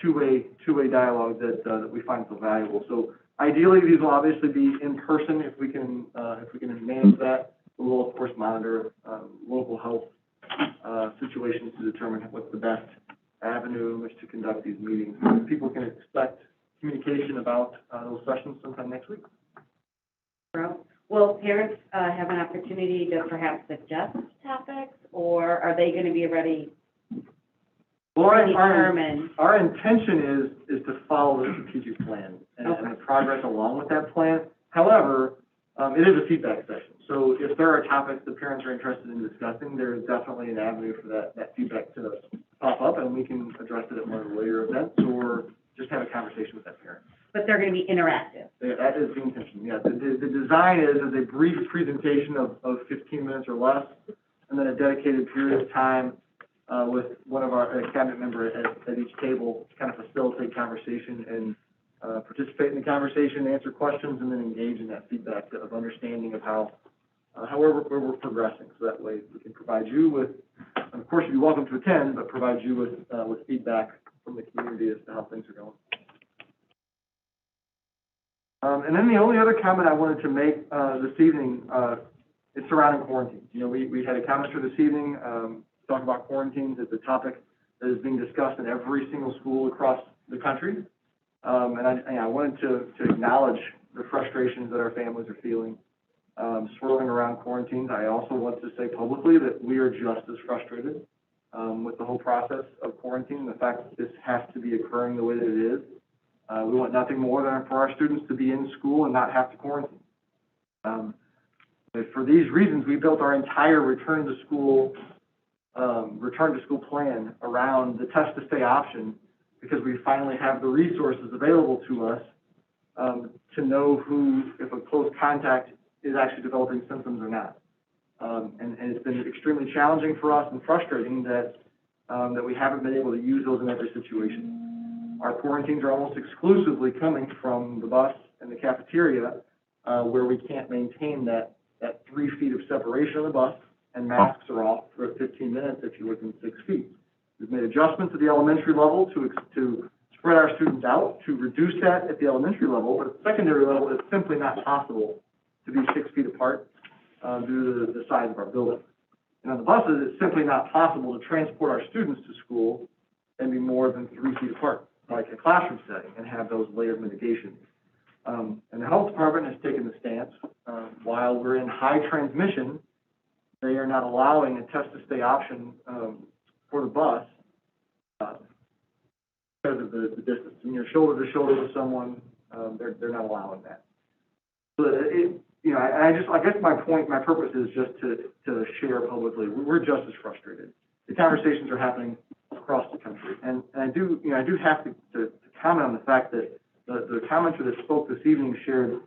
two-way dialogue that we find so valuable. So ideally, these will obviously be in person if we can manage that. We'll of course monitor local health situations to determine what's the best avenue in which to conduct these meetings. People can expect communication about those sessions sometime next week.
Will parents have an opportunity to perhaps suggest topics, or are they going to be ready?
Well, our intention is to follow the strategic plan and the progress along with that plan. However, it is a feedback session. So if there are topics that parents are interested in discussing, there is definitely an avenue for that feedback to pop up, and we can address it at one of the later events or just have a conversation with that parent.
But they're going to be interactive.
That is the intention, yeah. The design is a brief presentation of 15 minutes or less, and then a dedicated period of time with one of our cabinet members at each table to kind of facilitate conversation and participate in the conversation, answer questions, and then engage in that feedback of understanding of how we're progressing. So that way we can provide you with, and of course you'd be welcome to attend, but provide you with feedback from the community as to how things are going. And then the only other comment I wanted to make this evening is surrounding quarantines. We had a commenter this evening talk about quarantines as a topic that is being discussed in every single school across the country. And I wanted to acknowledge the frustrations that our families are feeling swirling around quarantines. I also want to say publicly that we are just as frustrated with the whole process of quarantine, the fact that this has to be occurring the way that it is. We want nothing more than for our students to be in school and not have to quarantine. For these reasons, we built our entire return to school plan around the test to stay option, because we finally have the resources available to us to know if a close contact is actually developing symptoms or not. And it's been extremely challenging for us and frustrating that we haven't been able to use those in every situation. Our quarantines are almost exclusively coming from the bus and the cafeteria, where we can't maintain that 3 feet of separation on the bus, and masks are off for 15 minutes if you're within 6 feet. We've made adjustments at the elementary level to spread our students out, to reduce that at the elementary level, but at the secondary level, it's simply not possible to be 6 feet apart due to the size of our building. And on the buses, it's simply not possible to transport our students to school and be more than 3 feet apart. like a classroom setting and have those layered mitigations. And the health department has taken the stance, while we're in high transmission, they are not allowing a test-to-stay option, for the bus, because of the distance. When you're shoulder to shoulder with someone, they're not allowing that. So I guess my purpose is just to share publicly, we're just as frustrated. The conversations are happening across the country. And I do have to comment on the fact that the commenter that spoke this evening shared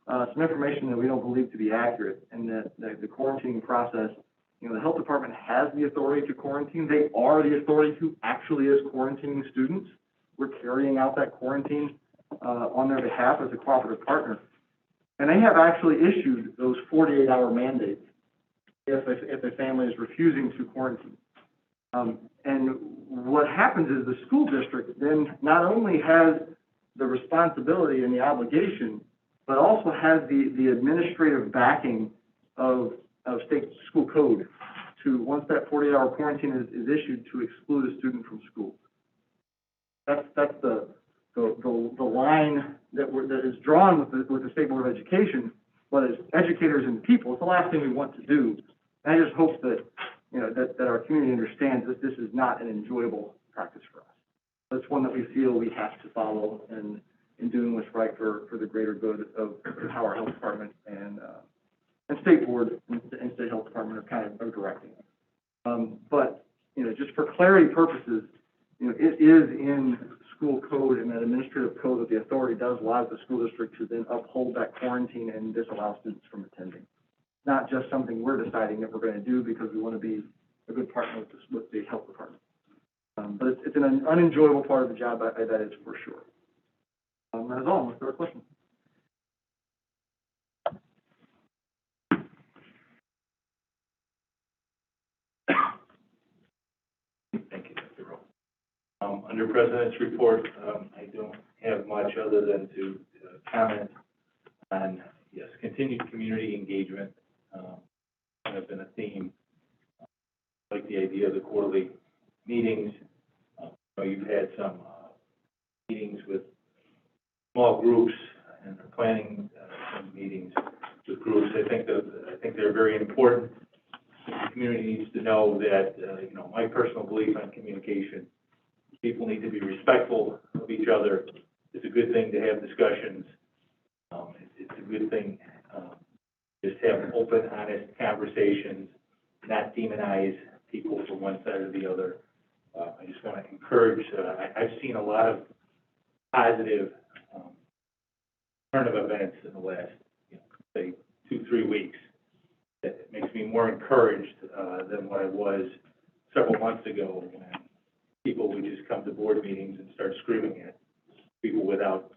some information that we don't believe to be accurate, and that the quarantining process, the health department has the authority to quarantine. They are the authority who actually is quarantining students. We're carrying out that quarantine on their behalf as a cooperative partner. And they have actually issued those 48-hour mandates if a family is refusing to quarantine. And what happens is the school district then not only has the responsibility and the obligation, but also has the administrative backing of state school code to, once that 48-hour quarantine is issued, to exclude a student from school. That's the line that is drawn with the State Board of Education. But as educators and people, it's the last thing we want to do. And I just hope that that our community understands that this is not an enjoyable practice for us. It's one that we feel we have to follow in doing what's right for the greater good of how our health department and state board and state health department are kind of directing. But just for clarity purposes, it is in school code and that administrative code that the authority does allow the school district to then uphold that quarantine and disallow students from attending. Not just something we're deciding that we're going to do because we want to be a good partner with the health department. But it's an unenjoyable part of the job, that is for sure. That is all. Unless there are questions.
Thank you, Dr. Rowe. Under President's report, I don't have much other than to comment on, yes, continued community engagement. Kind of been a theme. I like the idea of the quarterly meetings. You've had some meetings with small groups and are planning some meetings with groups. I think they're very important. The community needs to know that my personal belief on communication. People need to be respectful of each other. It's a good thing to have discussions. It's a good thing. Just have open, honest conversations, not demonize people from one side or the other. I just want to encourage, I've seen a lot of positive turn of events in the last, say, 2-3 weeks. That makes me more encouraged than what I was several months ago when people would just come to board meetings and start screaming at people without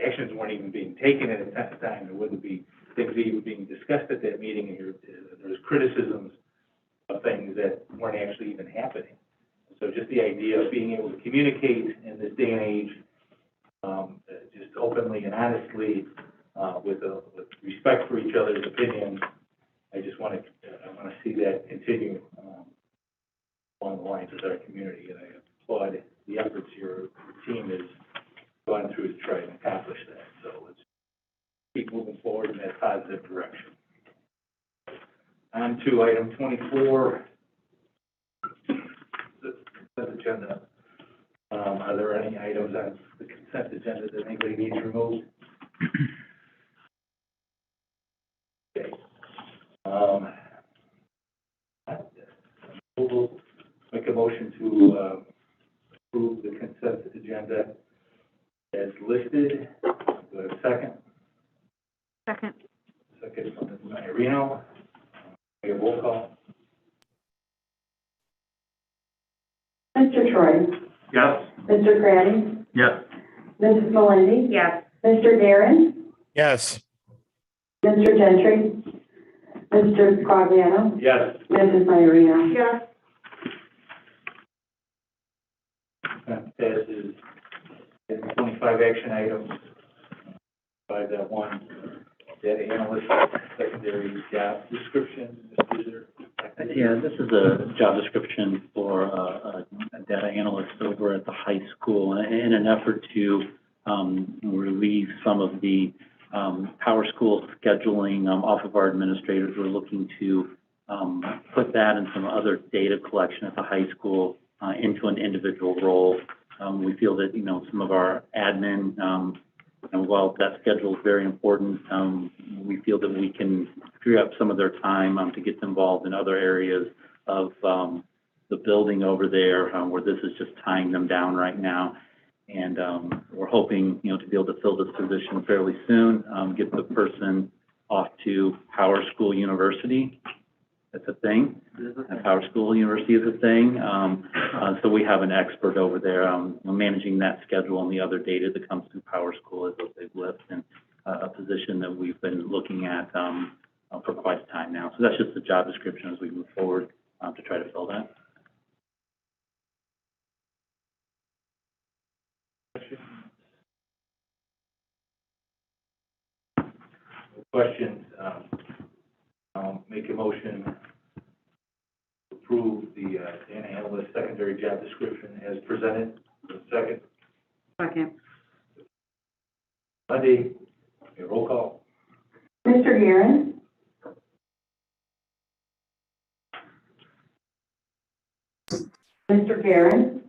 actions weren't even being taken at a time. There wouldn't be things even being discussed at that meeting, and there's criticisms of things that weren't actually even happening. So just the idea of being able to communicate in this day and age, just openly and honestly, with respect for each other's opinions, I want to see that continue along the lines of our community, and I applaud the efforts your team has gone through to try and accomplish that. So let's keep moving forward in that positive direction. On to item 24, the agenda. Are there any items on the consent agenda that anybody needs removed? Okay. We'll make a motion to approve the consent agenda as listed. Do I have a second?
Second.
Second from Ms. Iannarino. We have roll call.
Mr. Troy?
Yes.
Mr. Grady?
Yes.
Mrs. Melendi?
Yes.
Mr. Darren?
Yes.
Mr. Gentry? Mr. Quagliano?
Yes.
Mrs. Iannarino?
Yes.
That passes. 25 action items. 5.1, data analyst, secondary job description. Mr. User.
Yeah, this is a job description for a data analyst over at the high school in an effort to relieve some of the Power School scheduling off of our administrators. We're looking to put that and some other data collection at the high school into an individual role. We feel that, some of our admin, and while that schedule is very important, we feel that we can free up some of their time to get involved in other areas of the building over there, where this is just tying them down right now. And we're hoping, to be able to fill this position fairly soon, get the person off to Power School University. That's a thing. And Power School University is a thing. So we have an expert over there managing that schedule and the other data that comes through Power School as a big lift, and a position that we've been looking at for quite a time now. So that's just the job description as we move forward to try to fill that.
Questions? I'll make a motion to approve the data analyst secondary job description as presented. Second.
Second.
Vandy, roll call.
Mr. Guerin? Mr. Guerin?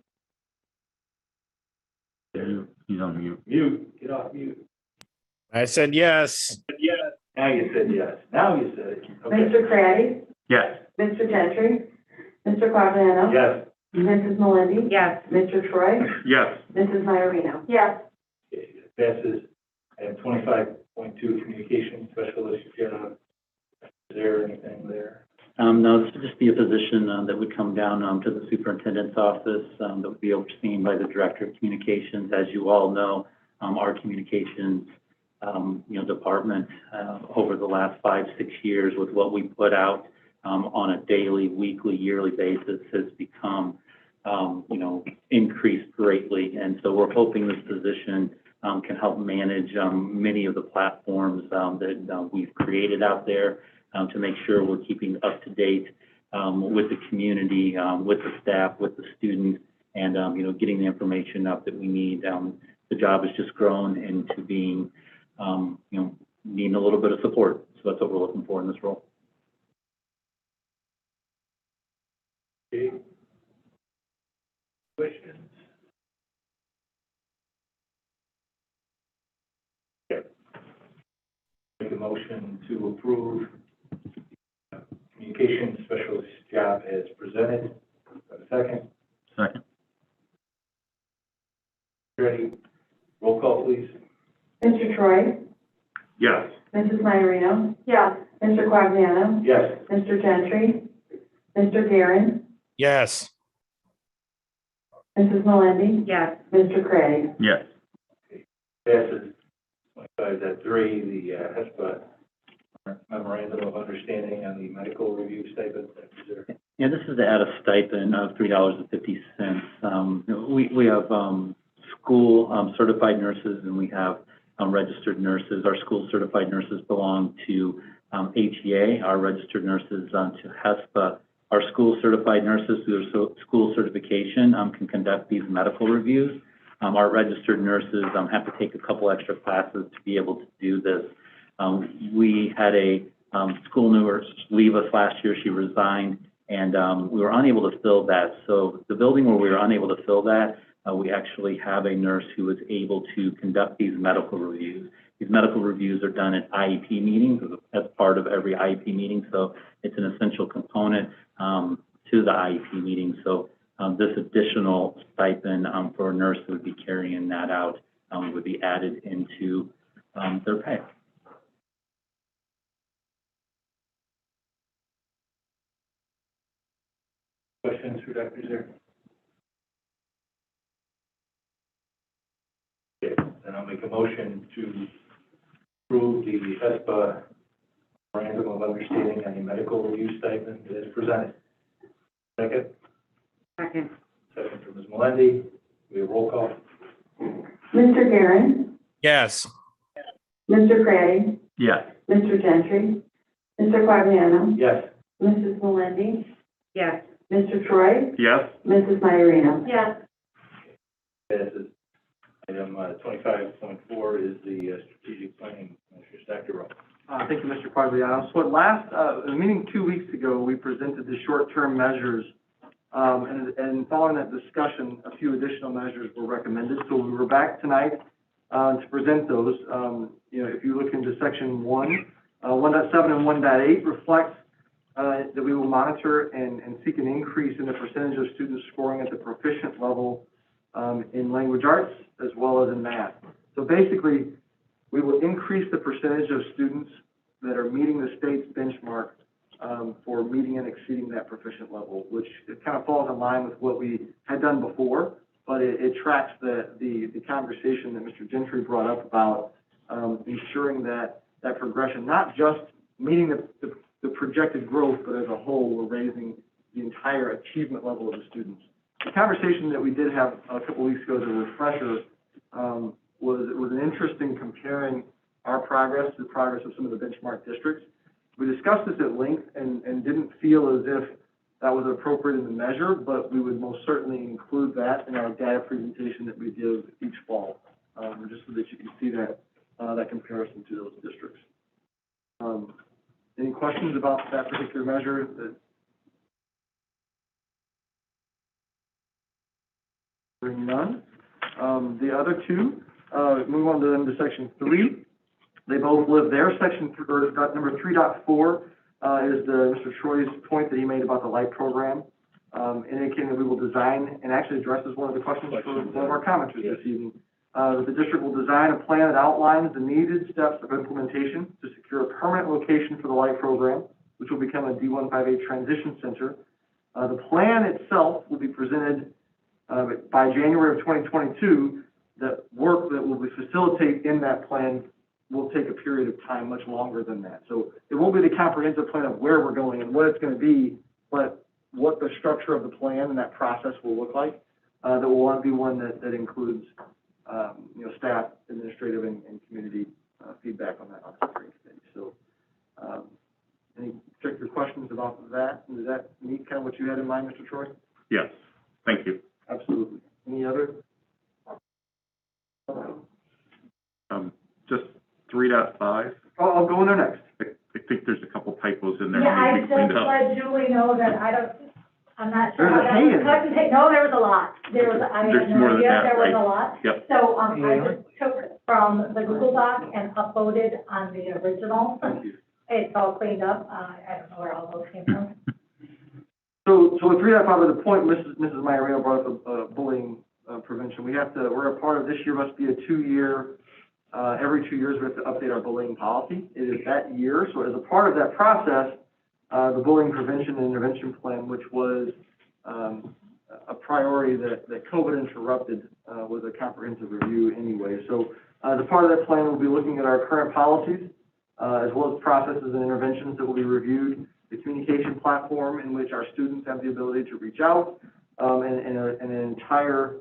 He's on mute.
Mute, get off mute.
I said yes.
Now you said yes. Now you said it. Okay.
Mr. Craddy?
Yes.
Mr. Gentry? Mr. Quagliano?
Yes.
Mrs. Melendi?
Yes.
Mr. Troy?
Yes.
Mrs. Maiorino? Yes.
Okay, it passes. Item 25.2, communication specialist job. Is there anything there?
No, this would just be a position that would come down to the superintendent's office that would be overseen by the director of communications. As you all know, our communications department over the last 5-6 years, with what we put out on a daily, weekly, yearly basis, has become increased greatly. And so we're hoping this position can help manage many of the platforms that we've created out there to make sure we're keeping up to date with the community, with the staff, with the students, and getting the information up that we need. The job has just grown into being needing a little bit of support. So that's what we're looking for in this role.
Okay. Questions? Okay. Make a motion to approve communication specialist job as presented. Second.
Second.
Ready? Roll call, please.
Mr. Troy?
Yes.
Mrs. Maiorino? Yes. Mr. Quagliano?
Yes.
Mr. Gentry? Mr. Guerin?
Yes.
Mrs. Melendi?
Yes.
Mr. Craddy?
Yes.
Passes. 25.3, the HESPA memorandum of understanding on the medical review stipend.
Yeah, this is to add a stipend of $3.50. We have school certified nurses, and we have registered nurses. Our school certified nurses belong to HEA, our registered nurses to HESPA. Our school certified nurses through their school certification can conduct these medical reviews. Our registered nurses have to take a couple extra classes to be able to do this. We had a school nurse leave us last year. She resigned, and we were unable to fill that. So the building where we were unable to fill that, we actually have a nurse who is able to conduct these medical reviews. These medical reviews are done at IEP meetings as part of every IEP meeting, so it's an essential component to the IEP meeting. So this additional stipend for a nurse who would be carrying that out would be added into their pay.
Questions for Dr. Zer? Okay, then I'll make a motion to approve the HESPA memorandum of understanding on the medical review stipend as presented. Second.
Second.
Second from Ms. Melendi. We have roll call.
Mr. Guerin?
Yes.
Mr. Craddy?
Yes.
Mr. Gentry? Mr. Quagliano?
Yes.
Mrs. Melendi?
Yes.
Mr. Troy?
Yes?
Mrs. Myarino?
Yes.
Passes. Item 25.4 is the strategic planning measures. Dr. Rowe.
Thank you, Mr. Quagliano. So at last, the meeting 2 weeks ago, we presented the short-term measures. And following that discussion, a few additional measures were recommended. So we were back tonight, to present those. If you look into section 1, 1.7 and 1.8 reflects, that we will monitor and seek an increase in the percentage of students scoring at the proficient level, in language arts as well as in math. So basically, we will increase the percentage of students that are meeting the state's benchmark for meeting and exceeding that proficient level, which it kind of falls in line with what we had done before, but it tracks the conversation that Mr. Gentry brought up about ensuring that progression, not just meeting the projected growth, but as a whole, we're raising the entire achievement level of the students. The conversation that we did have a couple weeks ago as a refresher was an interest in comparing our progress to the progress of some of the benchmark districts. We discussed this at length and didn't feel as if that was appropriate in the measure, but we would most certainly include that in our data presentation that we give each fall, just so that you can see that comparison to those districts. Any questions about that particular measure? Hearing none. The other two, move on to them to section 3. They both live there. Section number 3.4 is Mr. Troy's point that he made about the LIGHT program, indicating that we will design, and actually addresses one of the questions for one of our commenters this evening, that the district will design a plan that outlines the needed steps of implementation to secure a permanent location for the LIGHT program, which will become a D158 transition center. The plan itself will be presented by January of 2022. The work that will be facilitate in that plan will take a period of time much longer than that. So it won't be the comprehensive plan of where we're going and what it's going to be, but what the structure of the plan and that process will look like. That will want to be one that includes, staff, administrative, and community feedback on that steering committee. So, any particular questions about that? Does that meet kind of what you had in mind, Mr. Troy?
Yes. Thank you.
Absolutely. Any other?
Just 3.5.
I'll go in there next.
I think there's a couple typos in there.
Yeah, I
that need to be cleaned
just
up.
let Julie know that I'm not sure
There's
how
a
that
hay
was
in there.
cut and paste. No, there was a lot. There was, I
There's
had
more
no
than
idea
that,
there was
right?
a lot.
Yep.
So, I just took from the Google Doc and uploaded on the original.
Thank you.
It's all cleaned up. I don't know where all those came from.
So with 3.5, the point Mrs. Myarino brought up, bullying prevention, we're a part of this year must be a 2-year, every 2 years we have to update our bullying policy. It is that year, so as a part of that process, the bullying prevention and intervention plan, which was a priority that COVID interrupted, was a comprehensive review anyway. So as a part of that plan, we'll be looking at our current policies, as well as processes and interventions that will be reviewed, the communication platform in which our students have the ability to reach out, and an entire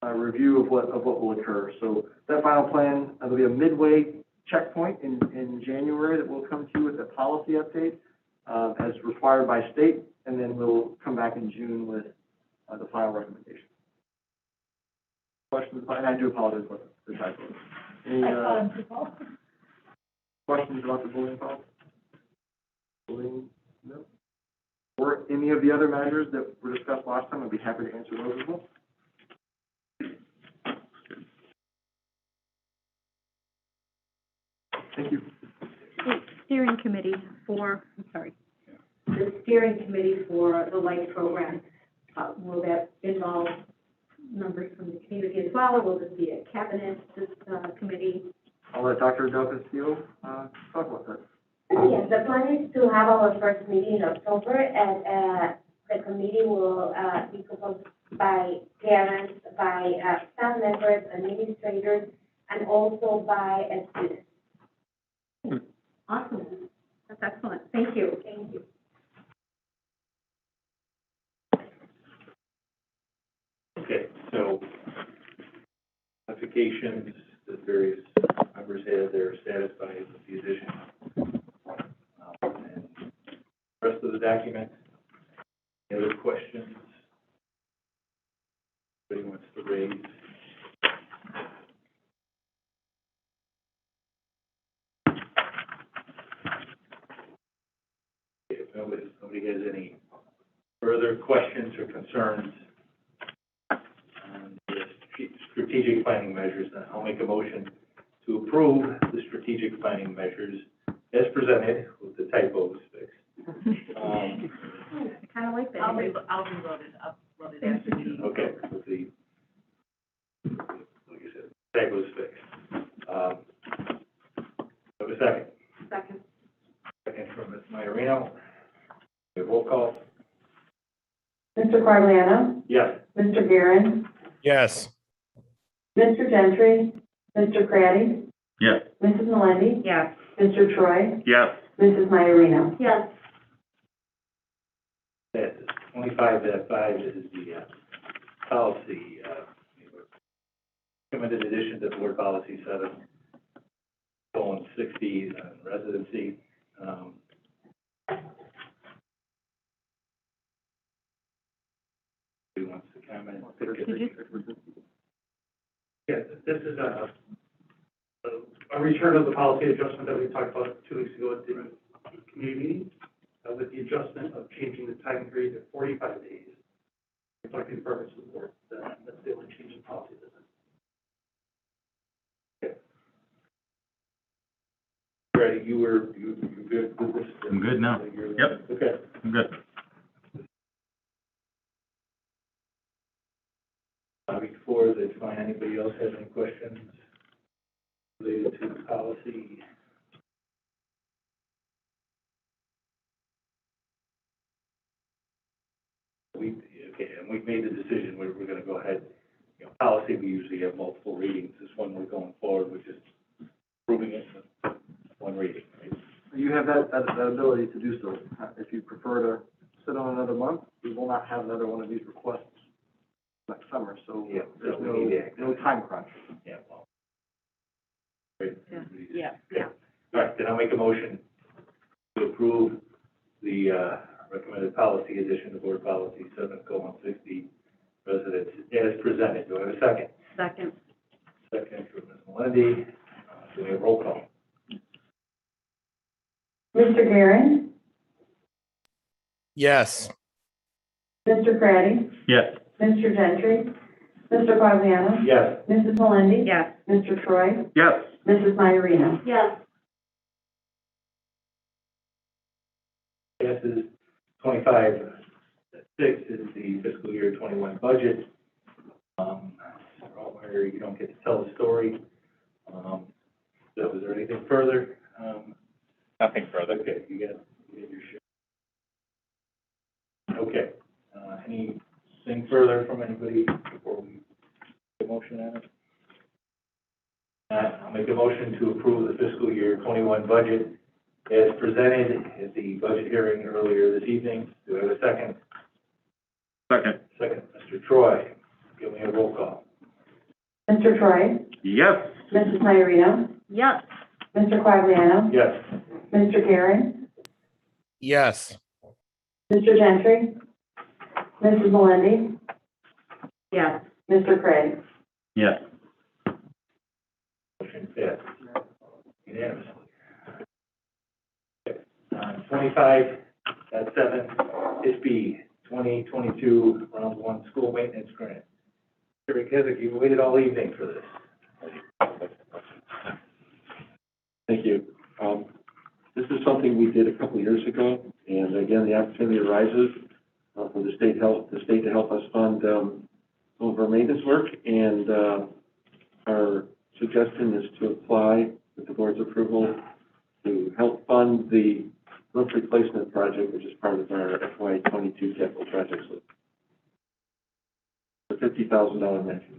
review of what will occur. So that final plan, there'll be a midway checkpoint in January that we'll come to with a policy update, as required by state, and then we'll come back in June with the final recommendation. Questions? And I do apologize for the typo. Any questions about the bullying policy? Bullying? No? Or any of the other measures that were discussed last time? I'd be happy to answer those as well. Thank you.
The steering committee for
The steering committee for the LIGHT program, will that involve members from the community as well, or will this be a cabinet, committee?
I'll let Dr. Del Castillo talk about that.
Yes, the plan is to have our first meeting in October, and the committee will be composed by parents, by staff members, administrators, and also by students.
Awesome. That's excellent. Thank you.
Thank you.
Okay, so applications that various members have, they're satisfied with the addition. And the rest of the document other questions? Anybody wants to raise? If nobody has any further questions or concerns on the strategic planning measures, then I'll make a motion to approve the strategic planning measures as presented with the typos fixed.
I kind of like that.
I'll reload it, upload it after the.
Okay, with the, like you said, typos fixed. Have a second.
Second.
Second from Ms. Majorino. A roll call.
Mr. Quagliano?
Yes.
Mr. Guerin?
Yes.
Mr. Gentry? Mr. Craddy?
Yes.
Mrs. Melendi?
Yes.
Mr. Troy?
Yes.
Mrs. Majorino?
Yes.
That is 25-5 is the policy, recommended addition to board policy 7, colon 60, residency. Who wants to comment?
Yeah, this is a return of the policy adjustment that we talked about 2 weeks ago at the community meeting, with the adjustment of changing the time period to 45 days, reflecting the purpose of the board. That's the only change in policy.
Ready, you good with this?
I'm good now. Yep.
Okay.
I'm good.
Before they find anybody else has any questions related to the policy? And we've made the decision, we're gonna go ahead, policy, we usually have multiple readings. This one, we're going forward, we're just approving it in one reading, right?
You have that ability to do so. If you prefer to sit on another month, we will not have another one of these requests next summer, so
Yeah,
there's
so we need to act.
no time crunch.
Yeah, well. Great.
Yeah.
All right, then I'll make a motion to approve the, recommended policy addition to board policy 7:60, residents as presented. Do I have a second?
Second.
Second from Ms. Melendi. Do we have roll call?
Mr. Guerin?
Yes.
Mr. Craddy?
Yes.
Mr. Gentry? Mr. Quagliano?
Yes.
Mrs. Melendi?
Yes.
Mr. Troy?
Yes.
Mrs. Majorino?
Yes.
Passes 25-6 is the fiscal year 21 budget. Where you don't get to tell the story. So is there anything further?
Nothing further.
Okay, you get your share. Okay, anything further from anybody before we make a motion on it? I'll make a motion to approve the fiscal year 21 budget as presented at the budget hearing earlier this evening. Do I have a second?
Second.
Second, Mr. Troy. Give me a roll call.
Mr. Troy?
Yes.
Mrs. Majorino?
Yes.
Mr. Quagliano?
Yes.
Mr. Guerin?
Yes.
Mr. Gentry? Mrs. Melendi?
Yes.
Mr. Craddy?
Yes.
Motion passed unanimously. 25-7 is B, 2022 round 1 school maintenance grant. Terry Keswick, you waited all evening for this.
Thank you. This is something we did a couple of years ago, and again, the opportunity arises for the state to help us fund some of our maintenance work, and our suggestion is to apply with the board's approval to help fund the roof replacement project, which is part of our FY 22 capital projects list. The $50,000 matching.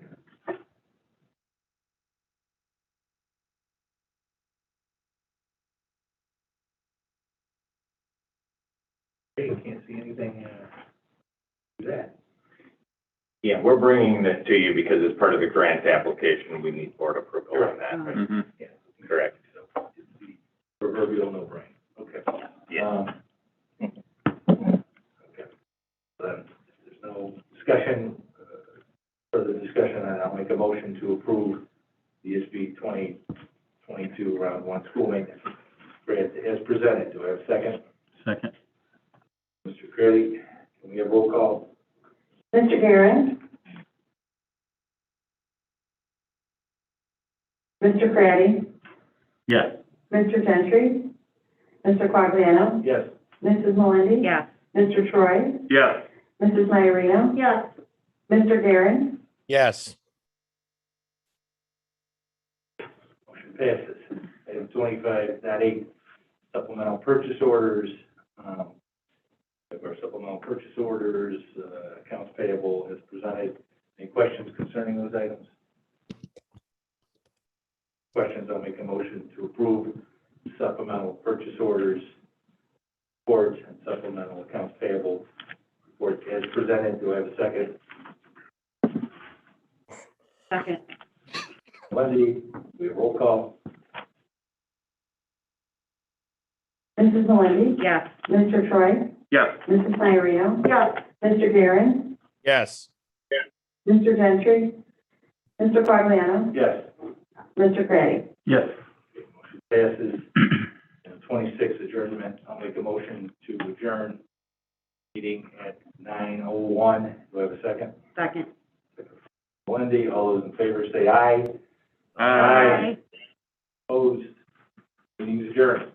You can't see anything, that.
Yeah, we're bringing this to you because it's part of the grant application. We need board approval on that. Right?
Mm-hmm.
Yeah,
Correct.
so it's the proverbial no-brainer. Okay.
Yeah.
Okay. Then to approve the SB 2022 Round 1 school maintenance grant as presented. Do I have a second?
Second.
Mr. Curley, can we have roll call?
Mr. Guerin? Mr. Craddy?
Yes.
Mr. Gentry? Mr. Quagliano?
Yes.
Mrs. Melendi?
Yes.
Mr. Troy?
Yes.
Mrs. Myarino?
Yes.
Mr. Guerin?
Yes.
Motion passes. Item 25.8, supplemental purchase orders. Our supplemental purchase orders, accounts payable as presented. Any questions concerning those items? Questions, I'll make a motion to approve supplemental purchase orders, reports, and supplemental accounts payable report as presented. Do I have a second?
Second.
Wendy, we have roll call.
Mrs. Melendi?
Yes.
Mr. Troy?
Yes.
Mrs. Myarino? Yes. Mr. Guerin?
Yes.
Mr. Gentry? Mr. Quagliano?
Yes.
Mr. Craddy?
Yes.
Motion passes. Item 26, adjournment. I'll make a motion to adjourn meeting at 9:01. Do I have a second?
Second.
Wendy, all those in favor say aye.
Aye.
Opposed? Meeting is adjourned.